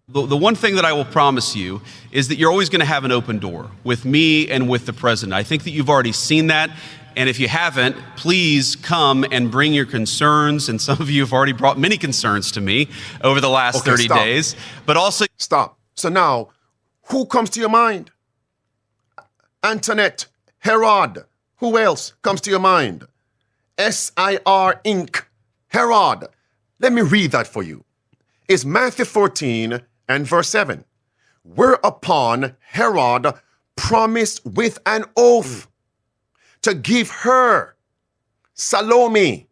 [SPEAKER 4] The one thing that I will promise you is that you're always going to have an open door with me and with the president. I think that you've already seen that. And if you haven't, please come and bring your concerns. And some of you have already brought many concerns to me over the last 30 days. But also...
[SPEAKER 1] Stop. So now, who comes to your mind? Antoinette, Herod. Who else comes to your mind? S-I-R Inc. Herod. Let me read that for you. It's Matthew 14 and verse 7. Whereupon Herod promised with an oath to give her, Salome,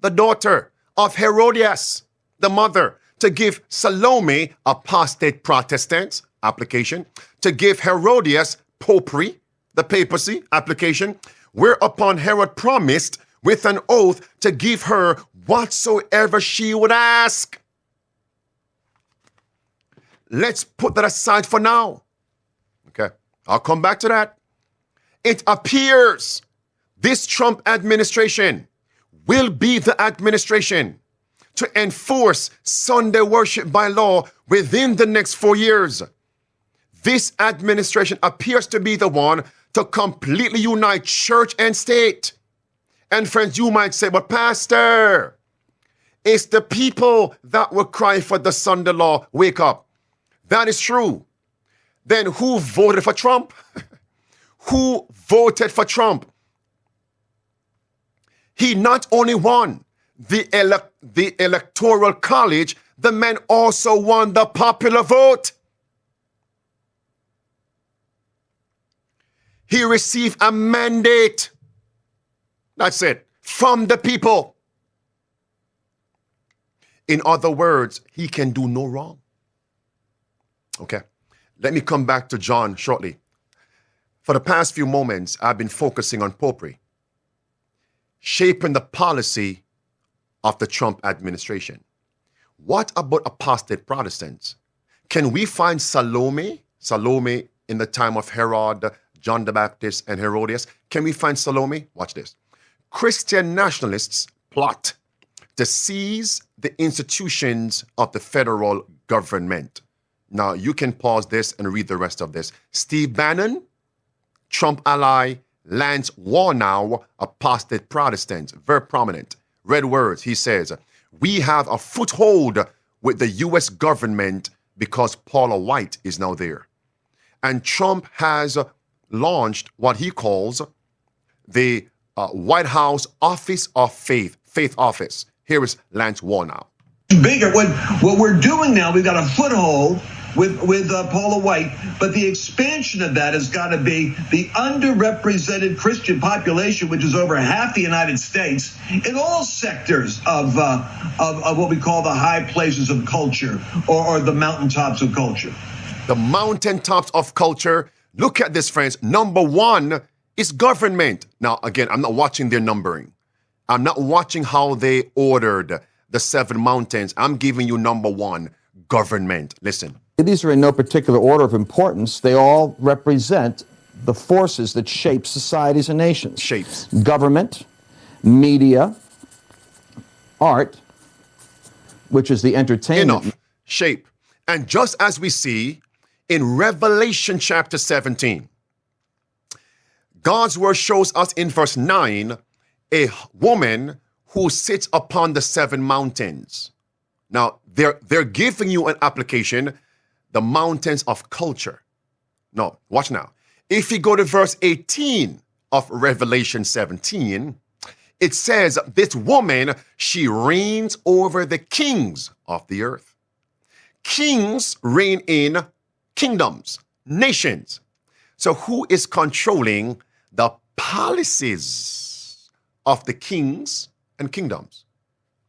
[SPEAKER 1] the daughter of Herodias, the mother, to give Salome, apostate Protestants, application, to give Herodias, popery, the papacy, application, whereupon Herod promised with an oath to give her whatsoever she would ask. Let's put that aside for now. Okay, I'll come back to that. It appears this Trump administration will be the administration to enforce Sunday worship by law within the next 4 years. This administration appears to be the one to completely unite church and state. And friends, you might say, but Pastor, it's the people that will cry for the Sunday law. Wake up. That is true. Then who voted for Trump? Who voted for Trump? He not only won the electoral college, the man also won the popular vote. He received a mandate. That's it. From the people. In other words, he can do no wrong. Okay. Let me come back to John shortly. For the past few moments, I've been focusing on popery, shaping the policy of the Trump administration. What about apostate Protestants? Can we find Salome in the time of Herod, John the Baptist, and Herodias? Can we find Salome? Watch this. Christian nationalists plot to seize the institutions of the federal government. Now, you can pause this and read the rest of this. Steve Bannon, Trump ally, Lance Warnow, apostate Protestants, very prominent. Red words, he says, we have a foothold with the U.S. government because Paula White is now there. And Trump has launched what he calls the White House Office of Faith Office. Here is Lance Warnow.
[SPEAKER 8] Bigger. What we're doing now, we've got a foothold with Paula White, but the expansion of that has got to be the underrepresented Christian population, which is over half the United States, in all sectors of what we call the high places of culture or the mountaintops of culture.
[SPEAKER 1] The mountaintops of culture. Look at this, friends. Number one is government. Now, again, I'm not watching their numbering. I'm not watching how they ordered the 7 mountains. I'm giving you number one, government. Listen.
[SPEAKER 9] These are in no particular order of importance. They all represent the forces that shape societies and nations.
[SPEAKER 1] Shapes.
[SPEAKER 9] Government, media, art, which is the entertainment.
[SPEAKER 1] Enough. Shape. And just as we see in Revelation chapter 17, God's word shows us in verse 9 a woman who sits upon the 7 mountains. Now, they're giving you an application, the mountains of culture. No, watch now. If you go to verse 18 of Revelation 17, it says, this woman, she reigns over the kings of the earth. Kings reign in kingdoms, nations. So who is controlling the policies of the kings and kingdoms?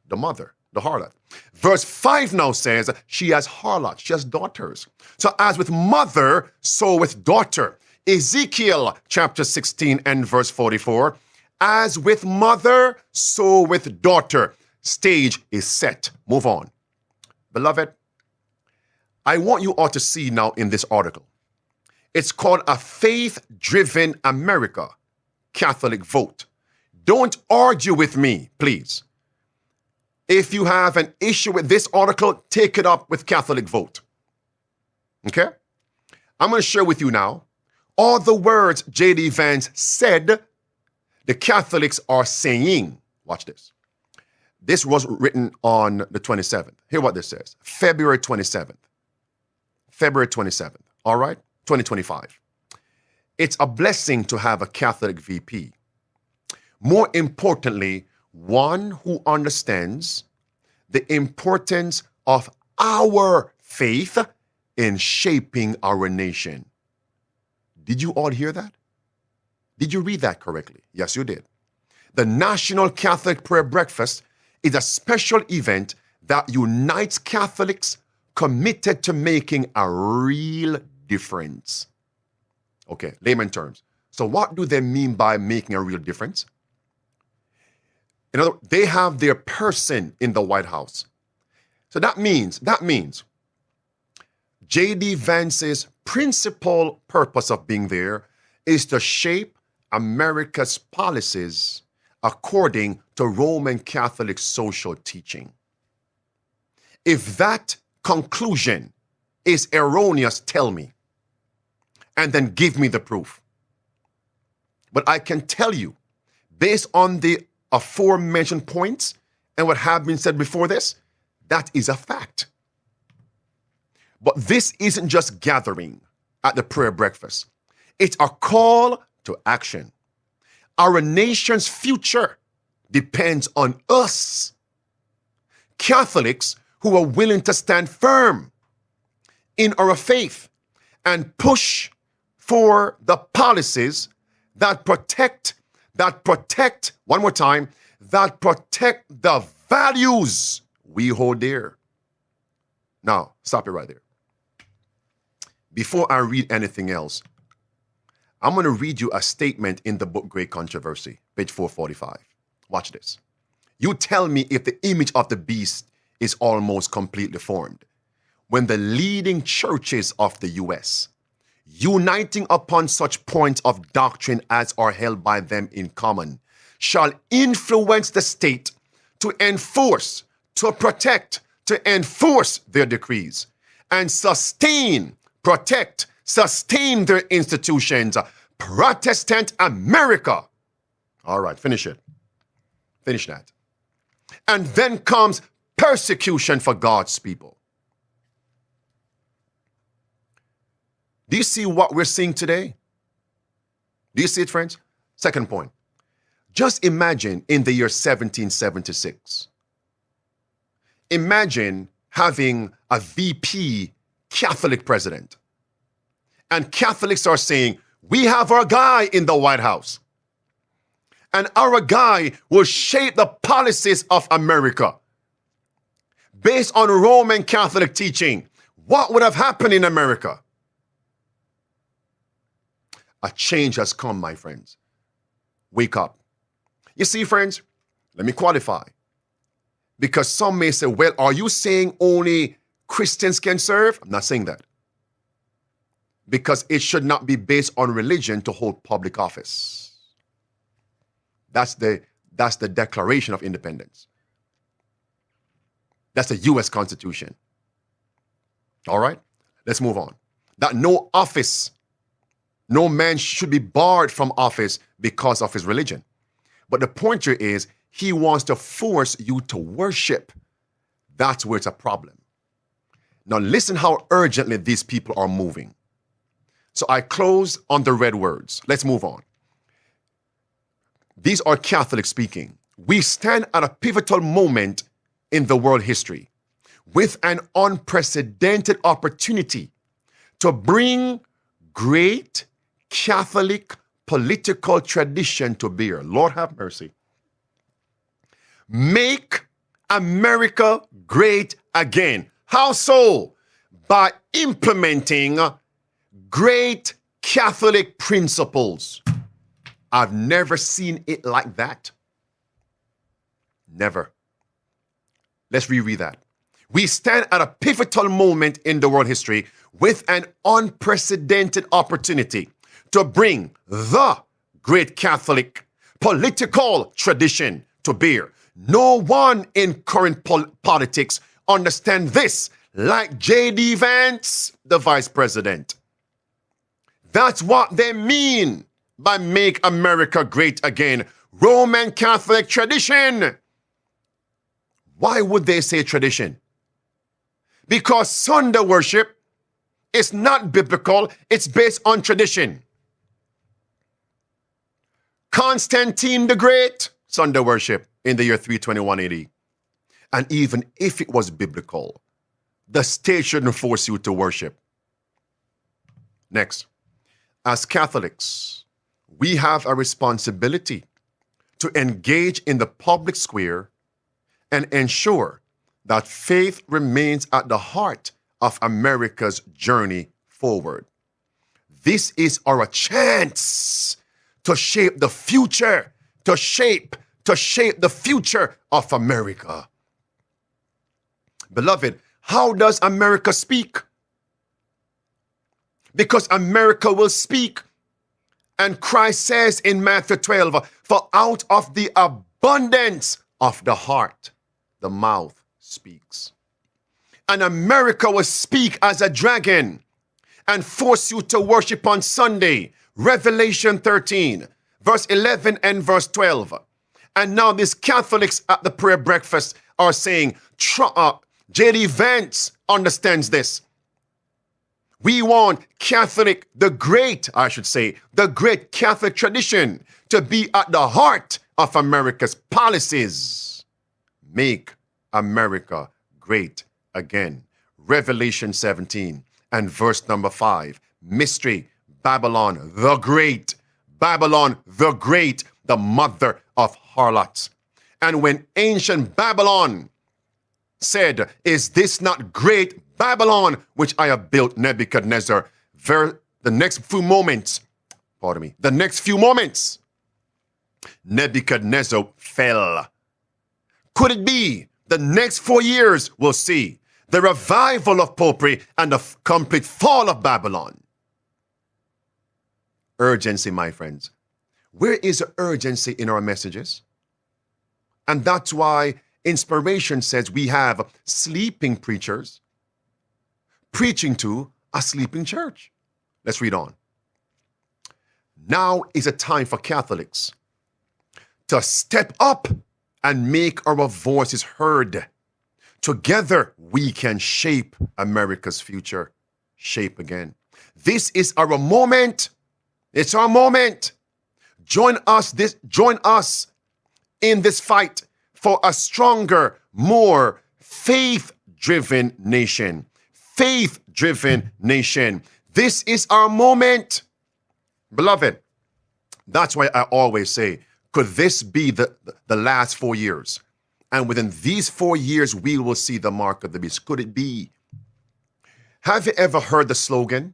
[SPEAKER 1] The mother, the harlot. Verse 5 now says she has harlots, she has daughters. So as with mother, so with daughter. Ezekiel chapter 16 and verse 44, as with mother, so with daughter. Stage is set. Move on. Beloved, I want you all to see now in this article. It's called A Faith-Driven America, Catholic Vote. Don't argue with me, please. If you have an issue with this article, take it up with Catholic Vote. Okay? I'm going to share with you now all the words J.D. Vance said the Catholics are saying. Watch this. This was written on the 27th. Hear what this says. February 27th. February 27th. All right? 2025. It's a blessing to have a Catholic VP. More importantly, one who understands the importance of our faith in shaping our nation. Did you all hear that? Did you read that correctly? Yes, you did. The National Catholic Prayer Breakfast is a special event that unites Catholics committed to making a real difference. Okay, layman terms. So what do they mean by making a real difference? In other words, they have their person in the White House. So that means J.D. Vance's principal purpose of being there is to shape America's policies according to Roman Catholic social teaching. If that conclusion is erroneous, tell me, and then give me the proof. But I can tell you, based on the aforementioned points and what have been said before this, that is a fact. But this isn't just gathering at the prayer breakfast. It's a call to action. Our nation's future depends on us, Catholics who are willing to stand firm in our faith and push for the policies that protect, one more time, that protect the values we hold dear. Now, stop it right there. Before I read anything else, I'm going to read you a statement in the book Great Controversy, page 445. Watch this. You tell me if the image of the beast is almost completely formed when the leading churches of the U.S., uniting upon such points of doctrine as are held by them in common, shall influence the state to enforce, to protect, to enforce their decrees, and sustain, protect, sustain their institutions. Protestant America. All right, finish it. Finish that. And then comes persecution for God's people. Do you see what we're seeing today? Do you see it, friends? Second point. Just imagine in the year 1776. Imagine having a VP Catholic president. And Catholics are saying, we have our guy in the White House. And our guy will shape the policies of America. Based on Roman Catholic teaching, what would have happened in America? A change has come, my friends. Wake up. You see, friends, let me qualify. Because some may say, well, are you saying only Christians can serve? I'm not saying that. Because it should not be based on religion to hold public office. That's the Declaration of Independence. That's the U.S. Constitution. All right? Let's move on. That no man should be barred from office because of his religion. But the point here is, he wants to force you to worship. That's where it's a problem. Now listen how urgently these people are moving. So I close on the red words. Let's move on. These are Catholics speaking. We stand at a pivotal moment in the world history with an unprecedented opportunity to bring great Catholic political tradition to bear. Lord have mercy. Make America great again. How so? By implementing great Catholic principles. I've never seen it like that. Never. Let's reread that. We stand at a pivotal moment in the world history with an unprecedented opportunity to bring the great Catholic political tradition to bear. No one in current politics understands this like J.D. Vance, the vice president. That's what they mean by make America great again. Roman Catholic tradition. Why would they say tradition? Because Sunday worship is not biblical. It's based on tradition. Constantine the Great, Sunday worship in the year 321 AD. And even if it was biblical, the state shouldn't force you to worship. Next, as Catholics, we have a responsibility to engage in the public square and ensure that faith remains at the heart of America's journey forward. This is our chance to shape the future, to shape the future of America. Beloved, how does America speak? Because America will speak. And Christ says in Matthew 12, for out of the abundance of the heart, the mouth speaks. And America will speak as a dragon and force you to worship on Sunday. Revelation 13, verse 11 and verse 12. And now these Catholics at the prayer breakfast are saying, J.D. Vance understands this. We want the great Catholic tradition to be at the heart of America's policies. Make America great again. Revelation 17 and verse number 5. Mystery, Babylon the Great. Babylon the Great, the mother of harlots. And when ancient Babylon said, is this not great Babylon, which I have built, Nebuchadnezzar, the next few moments, Nebuchadnezzar fell. Could it be the next 4 years we'll see the revival of popery and the complete fall of Babylon? Urgency, my friends. Where is the urgency in our messages? And that's why Inspiration says we have sleeping preachers preaching to a sleeping church. Let's read on. Now is a time for Catholics to step up and make our voices heard. Together, we can shape America's future. Shape again. This is our moment. It's our moment. Join us in this fight for a stronger, more faith-driven nation. Faith-driven nation. This is our moment. Beloved, that's why I always say, could this be the last 4 years? And within these 4 years, we will see the mark of the beast. Could it be? Have you ever heard the slogan,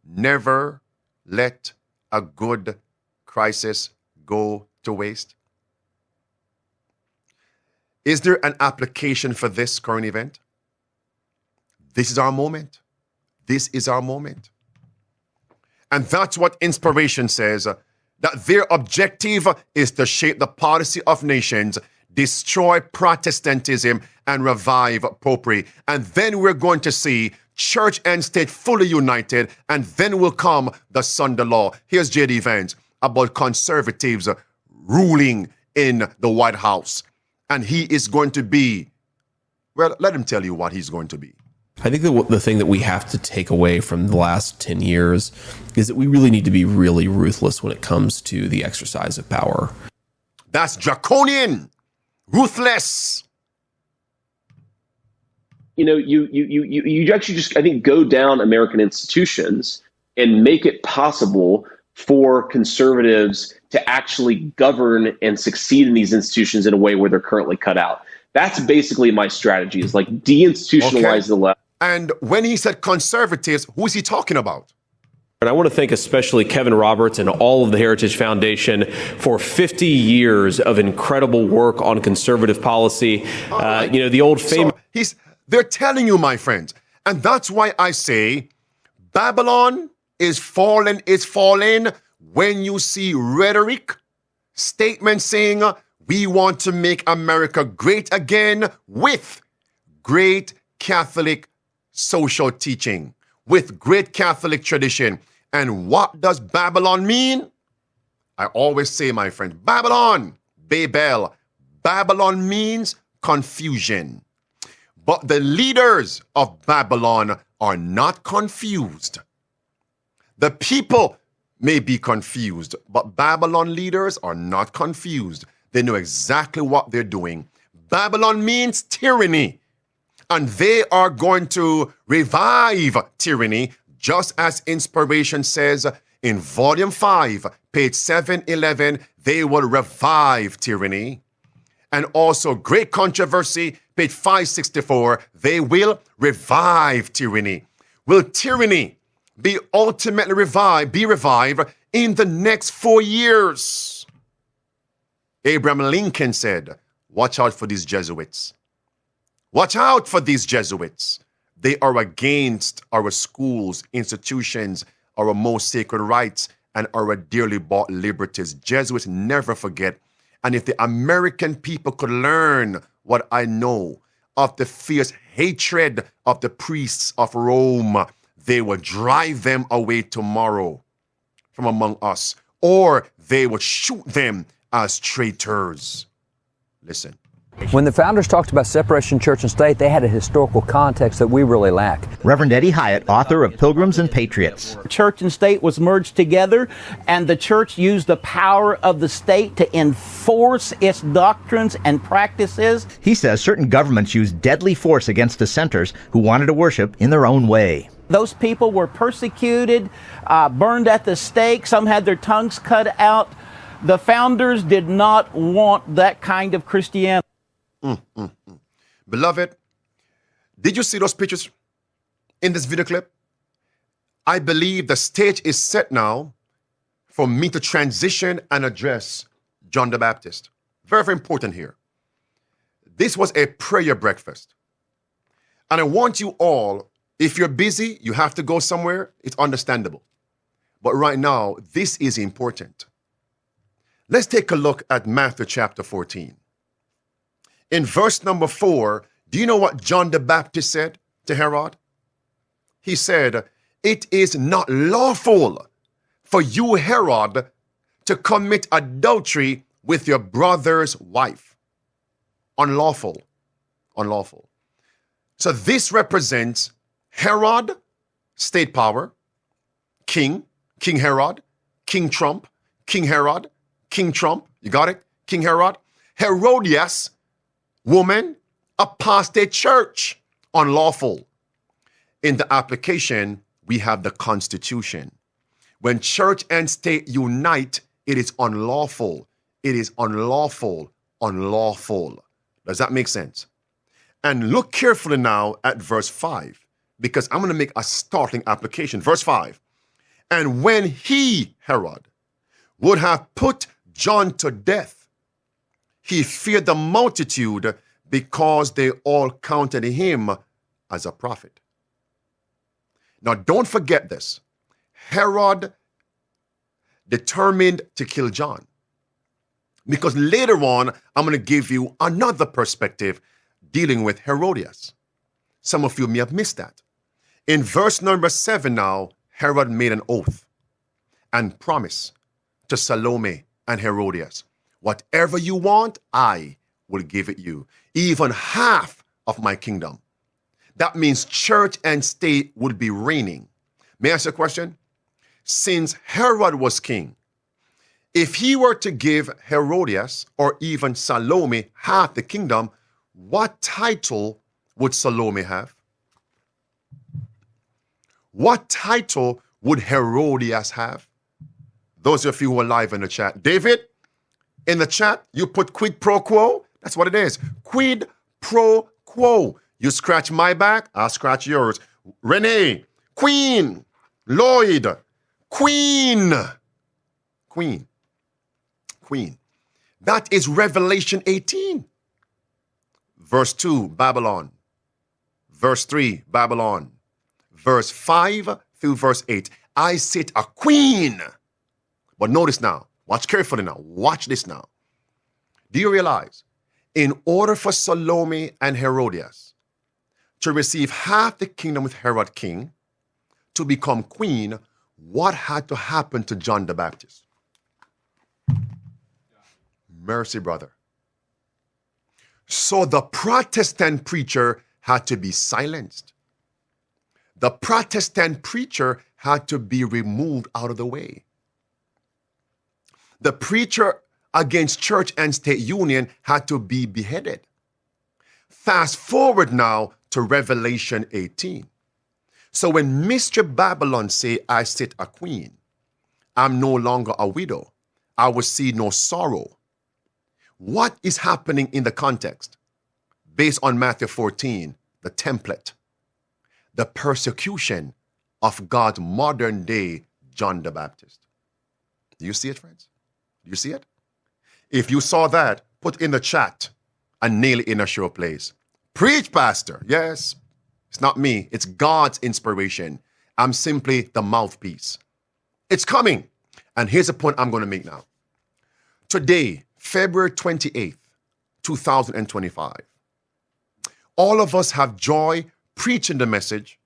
[SPEAKER 1] never let a good crisis go to waste? Is there an application for this current event? This is our moment. This is our moment. And that's what inspiration says, that their objective is to shape the policy of nations, destroy Protestantism, and revive popery. And then we're going to see church and state fully united, and then will come the Sunday law. Here's J.D. Vance about conservatives ruling in the White House. And he is going to be, well, let him tell you what he's going to be.
[SPEAKER 10] I think the thing that we have to take away from the last 10 years is that we really need to be really ruthless when it comes to the exercise of power.
[SPEAKER 1] That's draconian, ruthless.
[SPEAKER 2] You know, you actually just, I think, go down American institutions and make it possible for conservatives to actually govern and succeed in these institutions in a way where they're currently cut out. That's basically my strategy, is like deinstitutionalize the left.
[SPEAKER 1] And when he said conservatives, who is he talking about?
[SPEAKER 10] And I want to thank especially Kevin Roberts and all of the Heritage Foundation for 50 years of incredible work on conservative policy. You know, the old famous...
[SPEAKER 1] So they're telling you, my friends, and that's why I say Babylon is fallen when you see rhetoric, statements saying we want to make America great again with great Catholic social teaching, with great Catholic tradition. And what does Babylon mean? I always say, my friend, Babylon, Babel. Babylon means confusion. But the leaders of Babylon are not confused. The people may be confused, but Babylon leaders are not confused. They know exactly what they're doing. Babylon means tyranny. And they are going to revive tyranny, just as inspiration says in volume 5, page 711, they will revive tyranny. And also great controversy, page 564, they will revive tyranny. Will tyranny be ultimately revived in the next 4 years? Abraham Lincoln said, watch out for these Jesuits. Watch out for these Jesuits. They are against our schools, institutions, our most sacred rights, and our dearly bought liberties. Jesuits never forget. And if the American people could learn what I know of the fierce hatred of the priests of Rome, they would drive them away tomorrow from among us, or they would shoot them as traitors. Listen.
[SPEAKER 11] When the founders talked about separation of church and state, they had a historical context that we really lack.
[SPEAKER 12] Reverend Eddie Hyatt, author of Pilgrims and Patriots.
[SPEAKER 13] Church and state was merged together, and the church used the power of the state to enforce its doctrines and practices.
[SPEAKER 12] He says certain governments used deadly force against dissenters who wanted to worship in their own way.
[SPEAKER 13] Those people were persecuted, burned at the stake. Some had their tongues cut out. The founders did not want that kind of Christianity.
[SPEAKER 1] Beloved, did you see those pictures in this video clip? I believe the stage is set now for me to transition and address John the Baptist. Very, very important here. This was a prayer breakfast. And I want you all, if you're busy, you have to go somewhere, it's understandable. But right now, this is important. Let's take a look at Matthew chapter 14. In verse number 4, do you know what John the Baptist said to Herod? He said, it is not lawful for you, Herod, to commit adultery with your brother's wife. Unlawful. Unlawful. So this represents Herod, state power, King Herod, King Trump, King Herod, King Trump, you got it? King Herod. Herodias, woman, apostate church, unlawful. In the application, we have the Constitution. When church and state unite, it is unlawful. It is unlawful, unlawful. Does that make sense? And look carefully now at verse 5, because I'm going to make a startling application. Verse 5, And when he, Herod, would have put John to death, he feared the multitude because they all counted him as a prophet. Now, don't forget this. Herod determined to kill John. Because later on, I'm going to give you another perspective dealing with Herodias. Some of you may have missed that. In verse number 7 now, Herod made an oath and promise to Salome and Herodias, whatever you want, I will give it you, even half of my kingdom. That means church and state would be reigning. May I ask a question? Since Herod was king, if he were to give Herodias or even Salome half the kingdom, what title would Salome have? What title would Herodias have? Those of you who are live in the chat. David, in the chat, you put quid pro quo. That's what it is. Quid pro quo. You scratch my back, I'll scratch yours. Renee, Queen, Lloyd, Queen. Queen. Queen. That is Revelation 18. Verse 2, Babylon. Verse 3, Babylon. Verse 5 through verse 8. I sit a queen. But notice now, watch carefully now, watch this now. Do you realize, in order for Salome and Herodias to receive half the kingdom with Herod king, to become queen, what had to happen to John the Baptist? Mercy, brother. So the Protestant preacher had to be silenced. The Protestant preacher had to be removed out of the way. The preacher against church and state union had to be beheaded. Fast forward now to Revelation 18. So when Mr. Babylon say, I sit a queen, I'm no longer a widow, I will see no sorrow. What is happening in the context? Based on Matthew 14, the template, the persecution of God's modern day John the Baptist. Do you see it, friends? Do you see it? If you saw that, put in the chat and nail it in a sure place. Preach, Pastor. Yes, it's not me. It's God's inspiration. I'm simply the mouthpiece. It's coming. And here's a point I'm going to make now. Today, February 28th, 2025, all of us have joy preaching the message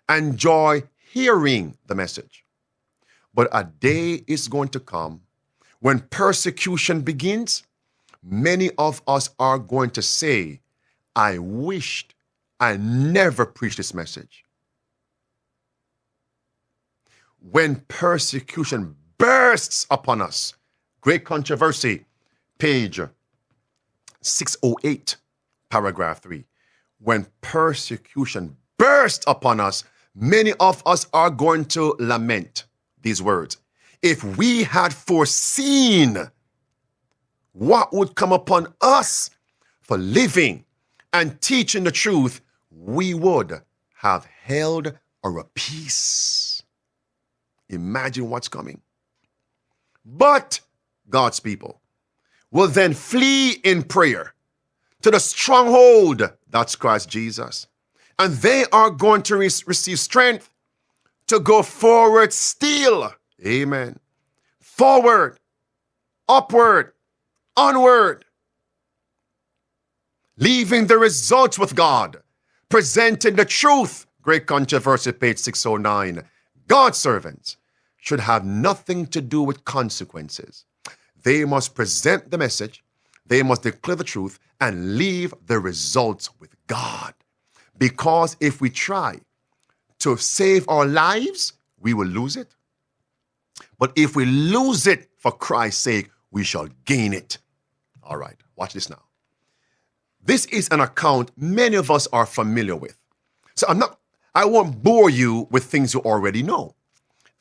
[SPEAKER 1] and joy hearing the message. But a day is going to come when persecution begins. Many of us are going to say, I wished I never preached this message. When persecution bursts upon us, great controversy, page 608, paragraph 3. When persecution bursts upon us, many of us are going to lament these words. If we had foreseen what would come upon us for living and teaching the truth, we would have held our peace. Imagine what's coming. But God's people will then flee in prayer to the stronghold, that's Christ Jesus. And they are going to receive strength to go forward still. Amen. Forward, upward, onward. Leaving the results with God. Presenting the truth. Great controversy, page 609. God's servants should have nothing to do with consequences. They must present the message, they must declare the truth, and leave the results with God. Because if we try to save our lives, we will lose it. But if we lose it for Christ's sake, we shall gain it. All right, watch this now. This is an account many of us are familiar with. So I won't bore you with things you already know.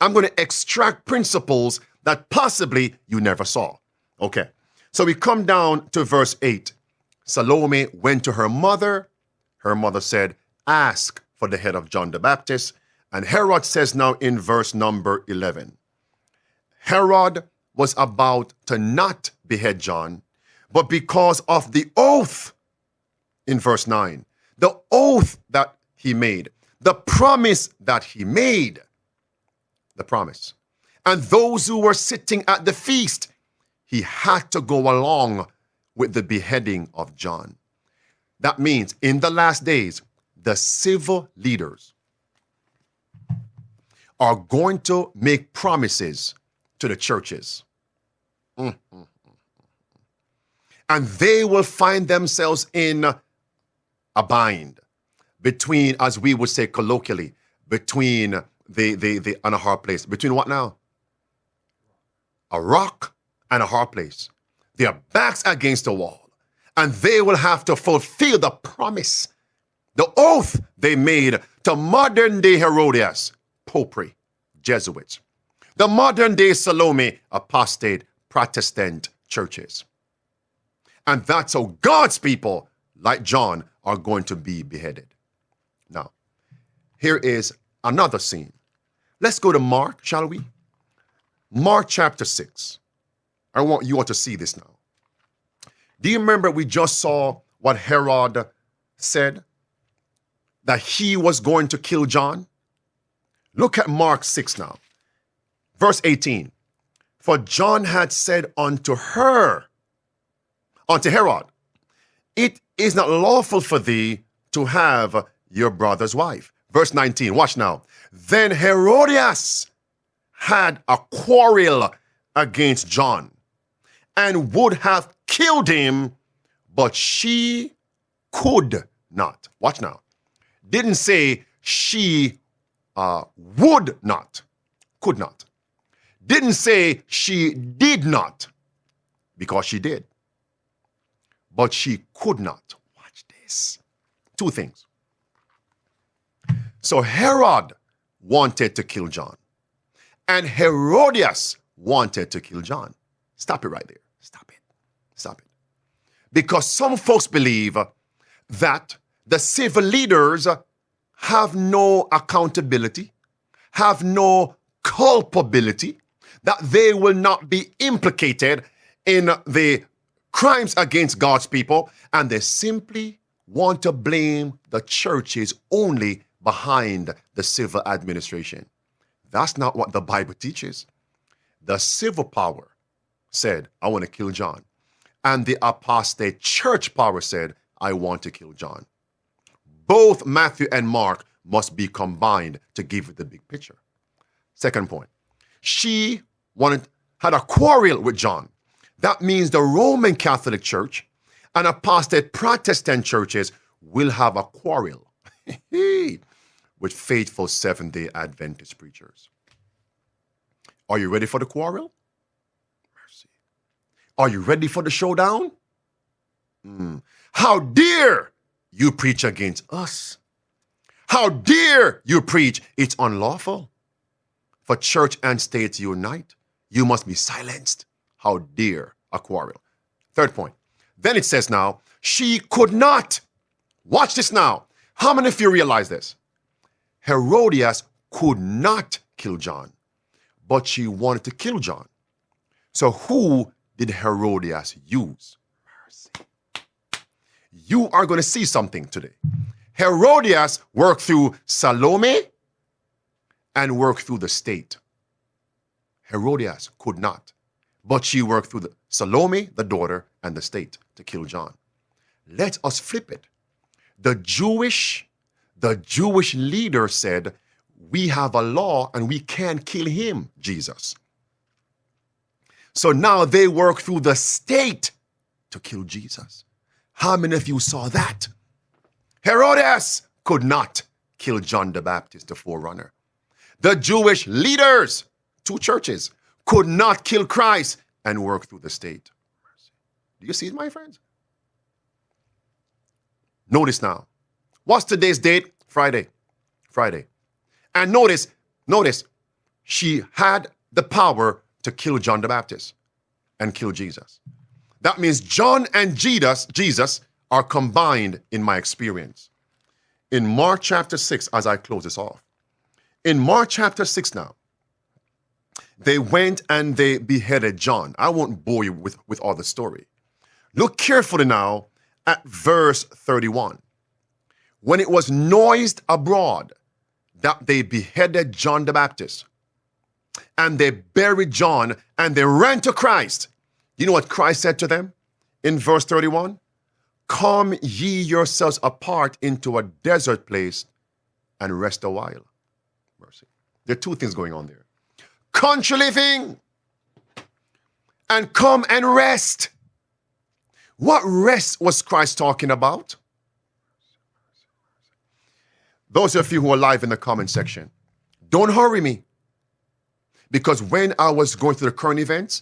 [SPEAKER 1] I'm going to extract principles that possibly you never saw. Okay, so we come down to verse 8. Salome went to her mother. Her mother said, ask for the head of John the Baptist. And Herod says now in verse number 11, Herod was about to not behead John, but because of the oath in verse 9, the oath that he made, the promise that he made, the promise. And those who were sitting at the feast, he had to go along with the beheading of John. That means in the last days, the civil leaders are going to make promises to the churches. And they will find themselves in a bind between, as we would say colloquially, between on a hard place. Between what now? A rock and a hard place. Their backs against the wall. And they will have to fulfill the promise, the oath they made to modern day Herodias, popery, Jesuits, the modern day Salome, apostate, Protestant churches. And that's how God's people, like John, are going to be beheaded. Now, here is another scene. Let's go to Mark, shall we? Mark chapter 6. I want you all to see this now. Do you remember we just saw what Herod said? That he was going to kill John? Look at Mark 6 now. Verse 18. For John had said unto Herod, it is not lawful for thee to have your brother's wife. Verse 19, watch now. Then Herodias had a quarrel against John and would have killed him, but she could not. Watch now. Didn't say she would not, could not. Didn't say she did not, because she did. But she could not. Watch this. Two things. So Herod wanted to kill John, and Herodias wanted to kill John. Stop it right there. Stop it. Stop it. Because some folks believe that the civil leaders have no accountability, have no culpability, that they will not be implicated in the crimes against God's people, and they simply want to blame the churches only behind the civil administration. That's not what the Bible teaches. The civil power said, I want to kill John. And the apostate church power said, I want to kill John. Both Matthew and Mark must be combined to give you the big picture. Second point, she had a quarrel with John. That means the Roman Catholic Church and apostate Protestant churches will have a quarrel with faithful Seventh-day Adventist preachers. Are you ready for the quarrel? Mercy. Are you ready for the showdown? How dare you preach against us? How dare you preach it's unlawful for church and state to unite? You must be silenced. How dare a quarrel? Third point. Then it says now, she could not. Watch this now. How many of you realize this? Herodias could not kill John, but she wanted to kill John. So who did Herodias use? Mercy. You are going to see something today. Herodias worked through Salome and worked through the state. Herodias could not, but she worked through the Salome, the daughter, and the state to kill John. Let us flip it. The Jewish leader said, we have a law and we can't kill him, Jesus. So now they work through the state to kill Jesus. How many of you saw that? Herodias could not kill John the Baptist, the forerunner. The Jewish leaders, two churches, could not kill Christ and work through the state. Do you see it, my friends? Notice now. What's today's date? Friday. And notice, she had the power to kill John the Baptist and kill Jesus. That means John and Jesus are combined in my experience. In Mark chapter 6, as I close this off, In Mark chapter 6 now, they went and they beheaded John. I won't bore you with all the story. Look carefully now at verse 31. When it was noised abroad that they beheaded John the Baptist, and they buried John, and they ran to Christ. You know what Christ said to them in verse 31? Come ye yourselves apart into a desert place and rest a while. Mercy. There are two things going on there. Country living and come and rest. What rest was Christ talking about? Those of you who are live in the comment section, don't hurry me. Because when I was going through the current events,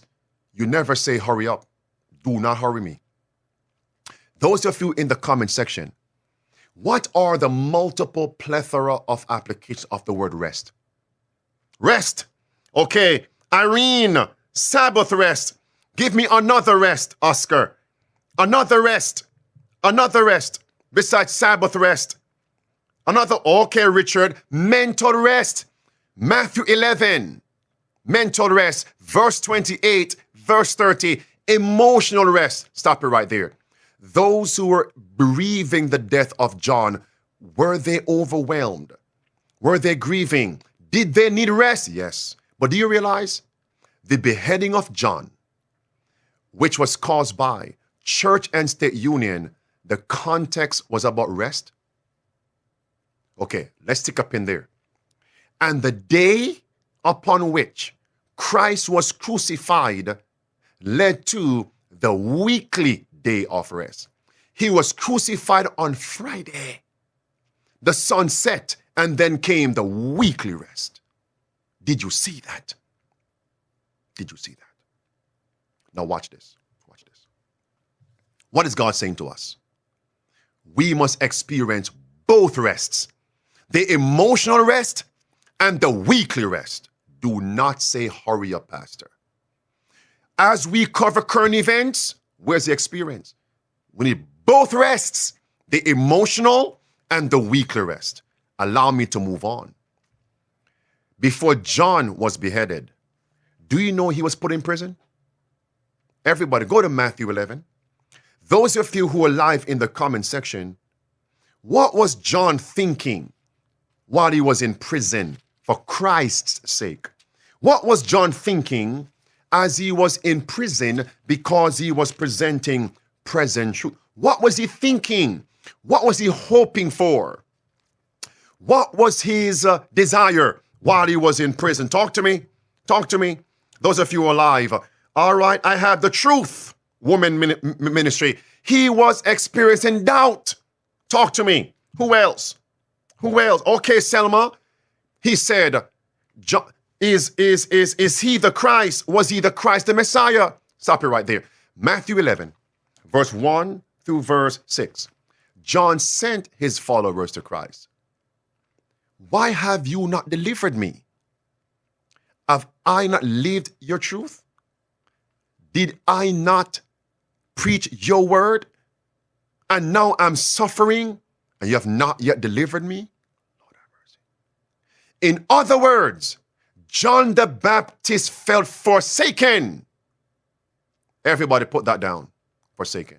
[SPEAKER 1] you never say hurry up. Do not hurry me. Those of you in the comment section, what are the multiple plethora of applications of the word rest? Rest. Okay, Irene, Sabbath rest. Give me another rest, Oscar. Another rest. Another rest. Besides Sabbath rest. Another, okay, Richard, mental rest. Matthew 11, mental rest. Verse 28, verse 30, emotional rest. Stop it right there. Those who were bereaving the death of John, were they overwhelmed? Were they grieving? Did they need rest? Yes. But do you realize the beheading of John, which was caused by church and state union, the context was about rest? Okay, let's stick up in there. And the day upon which Christ was crucified led to the weekly day of rest. He was crucified on Friday. The sun set, and then came the weekly rest. Did you see that? Did you see that? Now watch this. Watch this. What is God saying to us? We must experience both rests. The emotional rest and the weekly rest. Do not say, hurry up, Pastor. As we cover current events, where's the experience? We need both rests, the emotional and the weekly rest. Allow me to move on. Before John was beheaded, do you know he was put in prison? Everybody, go to Matthew 11. Those of you who are live in the comment section, what was John thinking while he was in prison for Christ's sake? What was John thinking as he was in prison because he was presenting present truth? What was he thinking? What was he hoping for? What was his desire while he was in prison? Talk to me. Talk to me. Those of you alive. All right, I have the truth woman ministry. He was experiencing doubt. Talk to me. Who else? Who else? Okay, Selma. He said, is he the Christ? Was he the Christ, the Messiah? Stop it right there. Matthew 11, verse 1 through verse 6. John sent his followers to Christ. Why have you not delivered me? Have I not lived your truth? Did I not preach your word? And now I'm suffering and you have not yet delivered me? Lord have mercy. In other words, John the Baptist felt forsaken. Everybody put that down. Forsaken.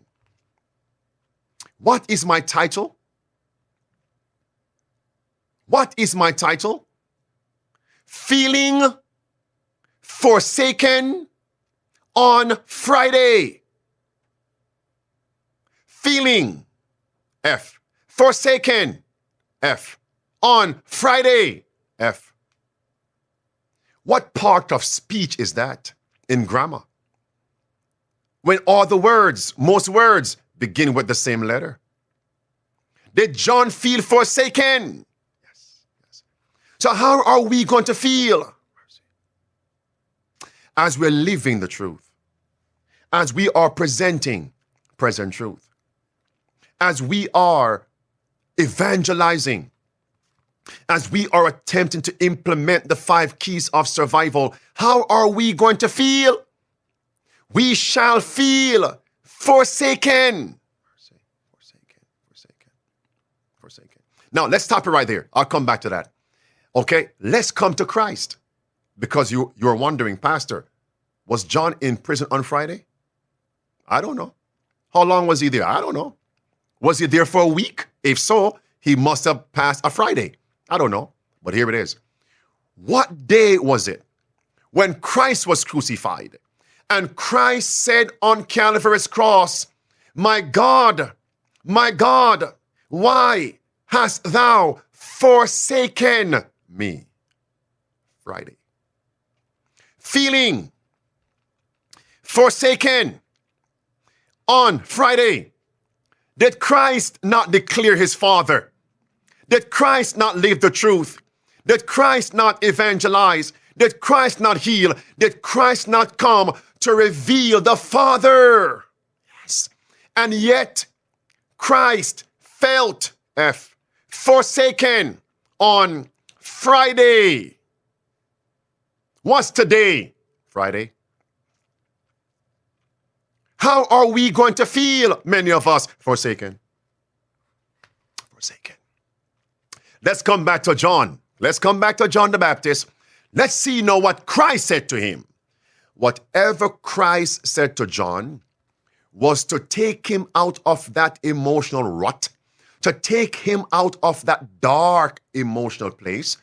[SPEAKER 1] What is my title? What is my title? Feeling forsaken on Friday. Feeling, F. Forsaken, F. On Friday, F. What part of speech is that in grammar? When all the words, most words, begin with the same letter. Did John feel forsaken? Yes. So how are we going to feel? As we're living the truth, as we are presenting present truth, as we are evangelizing, as we are attempting to implement the 5 keys of survival, how are we going to feel? We shall feel forsaken. Forsaken. Now, let's stop it right there. I'll come back to that. Okay, let's come to Christ. Because you're wondering, Pastor, was John in prison on Friday? I don't know. How long was he there? I don't know. Was he there for a week? If so, he must have passed a Friday. I don't know. But here it is. What day was it when Christ was crucified? And Christ said on Calvary's cross, my God, why hast thou forsaken me? Friday. Feeling forsaken on Friday. Did Christ not declare his Father? Did Christ not live the truth? Did Christ not evangelize? Did Christ not heal? Did Christ not come to reveal the Father? Yes. And yet, Christ felt forsaken on Friday. What's today? Friday. How are we going to feel, many of us, forsaken? Forsaken. Let's come back to John. Let's come back to John the Baptist. Let's see now what Christ said to him. Whatever Christ said to John was to take him out of that emotional rut, to take him out of that dark emotional place,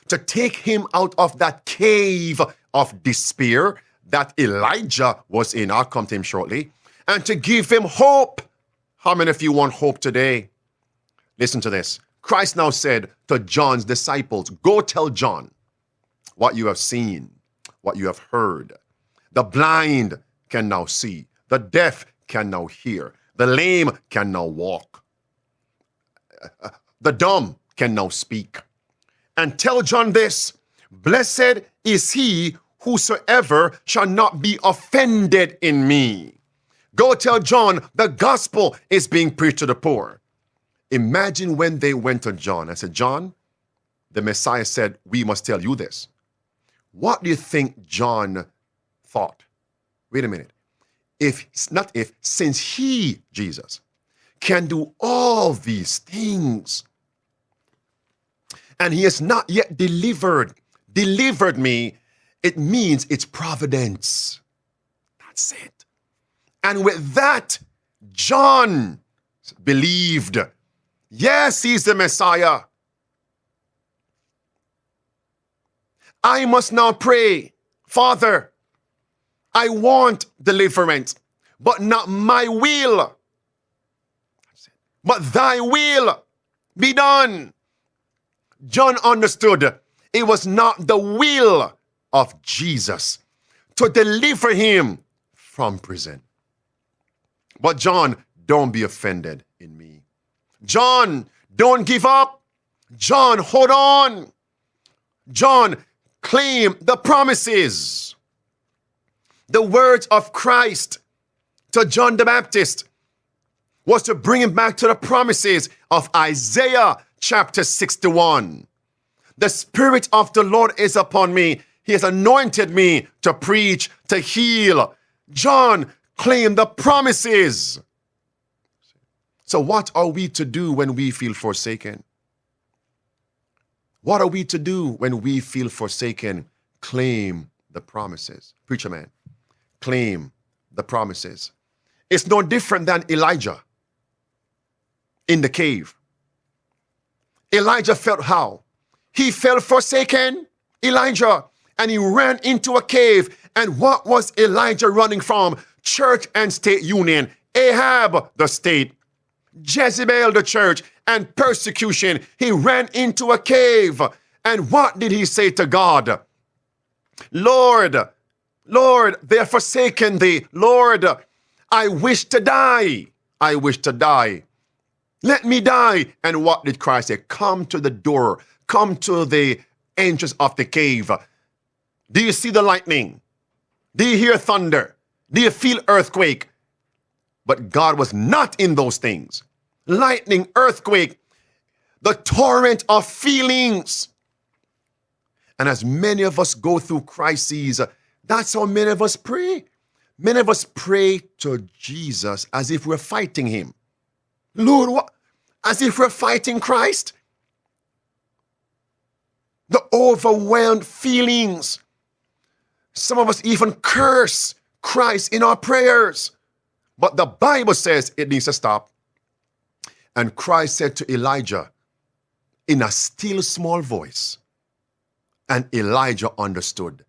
[SPEAKER 1] to take him out of that cave of despair that Elijah was in. I'll come to him shortly. And to give him hope. How many of you want hope today? Listen to this. Christ now said to John's disciples, go tell John what you have seen, what you have heard. The blind can now see. The deaf can now hear. The lame can now walk. The dumb can now speak. And tell John this, blessed is he whosoever shall not be offended in me. Go tell John the gospel is being preached to the poor. Imagine when they went to John. I said, John, the Messiah said, we must tell you this. What do you think John thought? Wait a minute. Since he, Jesus, can do all these things, and he has not yet delivered me, it means it's providence. That's it. And with that, John believed. Yes, he's the Messiah. I must now pray, Father, I want deliverance, but not my will, but thy will be done. John understood it was not the will of Jesus to deliver him from prison. But John, don't be offended in me. John, don't give up. John, hold on. John, claim the promises. The words of Christ to John the Baptist was to bring him back to the promises of Isaiah chapter 61. The Spirit of the Lord is upon me. He has anointed me to preach, to heal. John, claim the promises. So what are we to do when we feel forsaken? What are we to do when we feel forsaken? Claim the promises. Preacher man, claim the promises. It's no different than Elijah in the cave. Elijah felt how? He felt forsaken, Elijah, and he ran into a cave. And what was Elijah running from? Church and state union. Ahab, the state. Jezebel, the church, and persecution. He ran into a cave. And what did he say to God? Lord, they have forsaken thee. Lord, I wish to die. I wish to die. Let me die. And what did Christ say? Come to the door. Come to the entrance of the cave. Do you see the lightning? Do you hear thunder? Do you feel earthquake? But God was not in those things. Lightning, earthquake, the torrent of feelings. And as many of us go through crises, that's how many of us pray. Many of us pray to Jesus as if we're fighting him. Lord, what? As if we're fighting Christ? the overwhelmed feelings. Some of us even curse Christ in our prayers. But the Bible says it needs to stop. And Christ said to Elijah in a still small voice, and Elijah understood.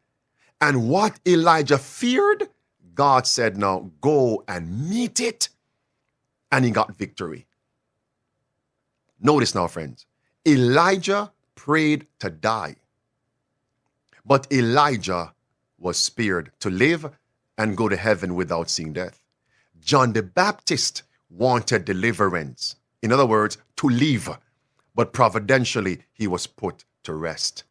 [SPEAKER 1] And what Elijah feared, God said, now go and meet it. And he got victory. Notice now, friends, Elijah prayed to die. But Elijah was spared to live and go to heaven without seeing death. John the Baptist wanted deliverance. In other words, to live. But providentially, he was put to rest.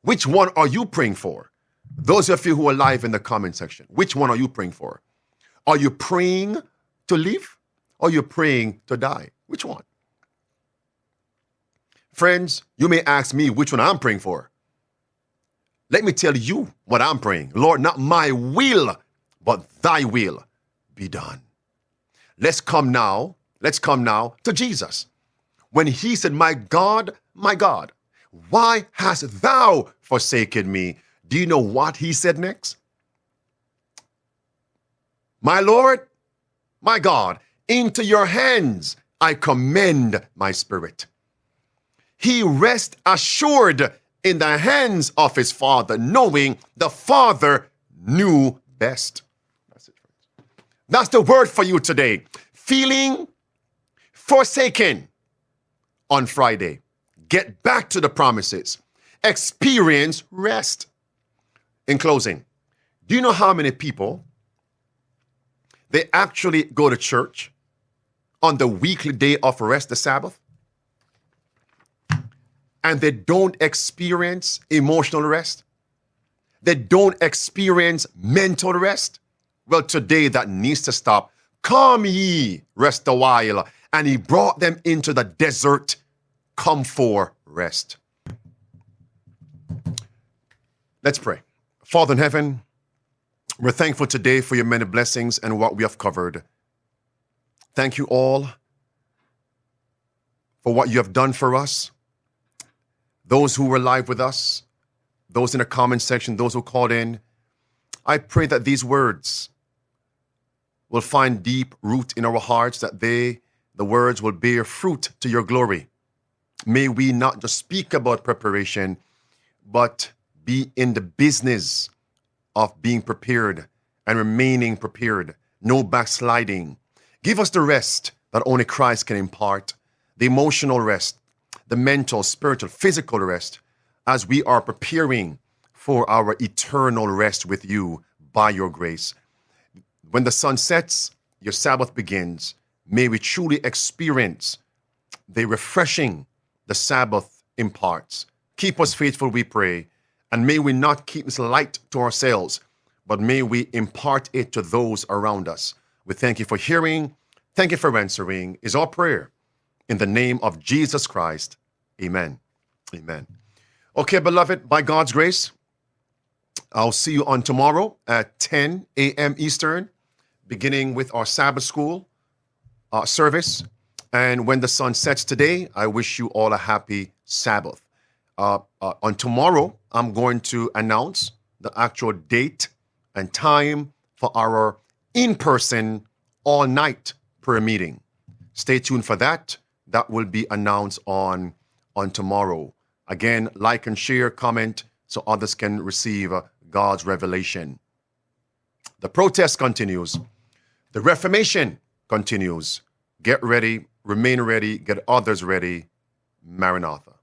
[SPEAKER 1] Which one are you praying for? Those of you who are live in the comment section, which one are you praying for? Are you praying to live? Or are you praying to die? Which one? Friends, you may ask me which one I'm praying for. Let me tell you what I'm praying. Lord, not my will, but thy will be done. Let's come now to Jesus. When he said, my God, why hast thou forsaken me? Do you know what he said next? My Lord, my God, into your hands I commend my spirit. He rests assured in the hands of his Father, knowing the Father knew best. That's it, friends. That's the word for you today. Feeling forsaken on Friday. Get back to the promises. Experience rest. In closing, do you know how many people, they actually go to church on the weekly day of rest, the Sabbath, and they don't experience emotional rest? They don't experience mental rest? Well, today that needs to stop. Come ye, rest a while. And he brought them into the desert. Come for rest. Let's pray. Father in heaven, we're thankful today for your many blessings and what we have covered. Thank you all for what you have done for us. Those who were live with us, those in the comment section, those who called in, I pray that these words will find deep root in our hearts, that the words will bear fruit to your glory. May we not just speak about preparation, but be in the business of being prepared and remaining prepared. No backsliding. Give us the rest that only Christ can impart, the emotional rest, the mental, spiritual, physical rest, as we are preparing for our eternal rest with you by your grace. When the sun sets, your Sabbath begins. May we truly experience the refreshing the Sabbath imparts. Keep us faithful, we pray, and may we not keep this light to ourselves, but may we impart it to those around us. We thank you for hearing. Thank you for answering, is our prayer. In the name of Jesus Christ, amen. Amen. Okay, beloved, by God's grace, I'll see you on tomorrow at 10 a.m. Eastern, beginning with our Sabbath school service. And when the sun sets today, I wish you all a happy Sabbath. On tomorrow, I'm going to announce the actual date and time for our in-person all-night prayer meeting. Stay tuned for that. That will be announced on tomorrow. Again, like and share, comment, so others can receive God's revelation. The protest continues. The Reformation continues. Get ready, remain ready, get others ready. Maranatha.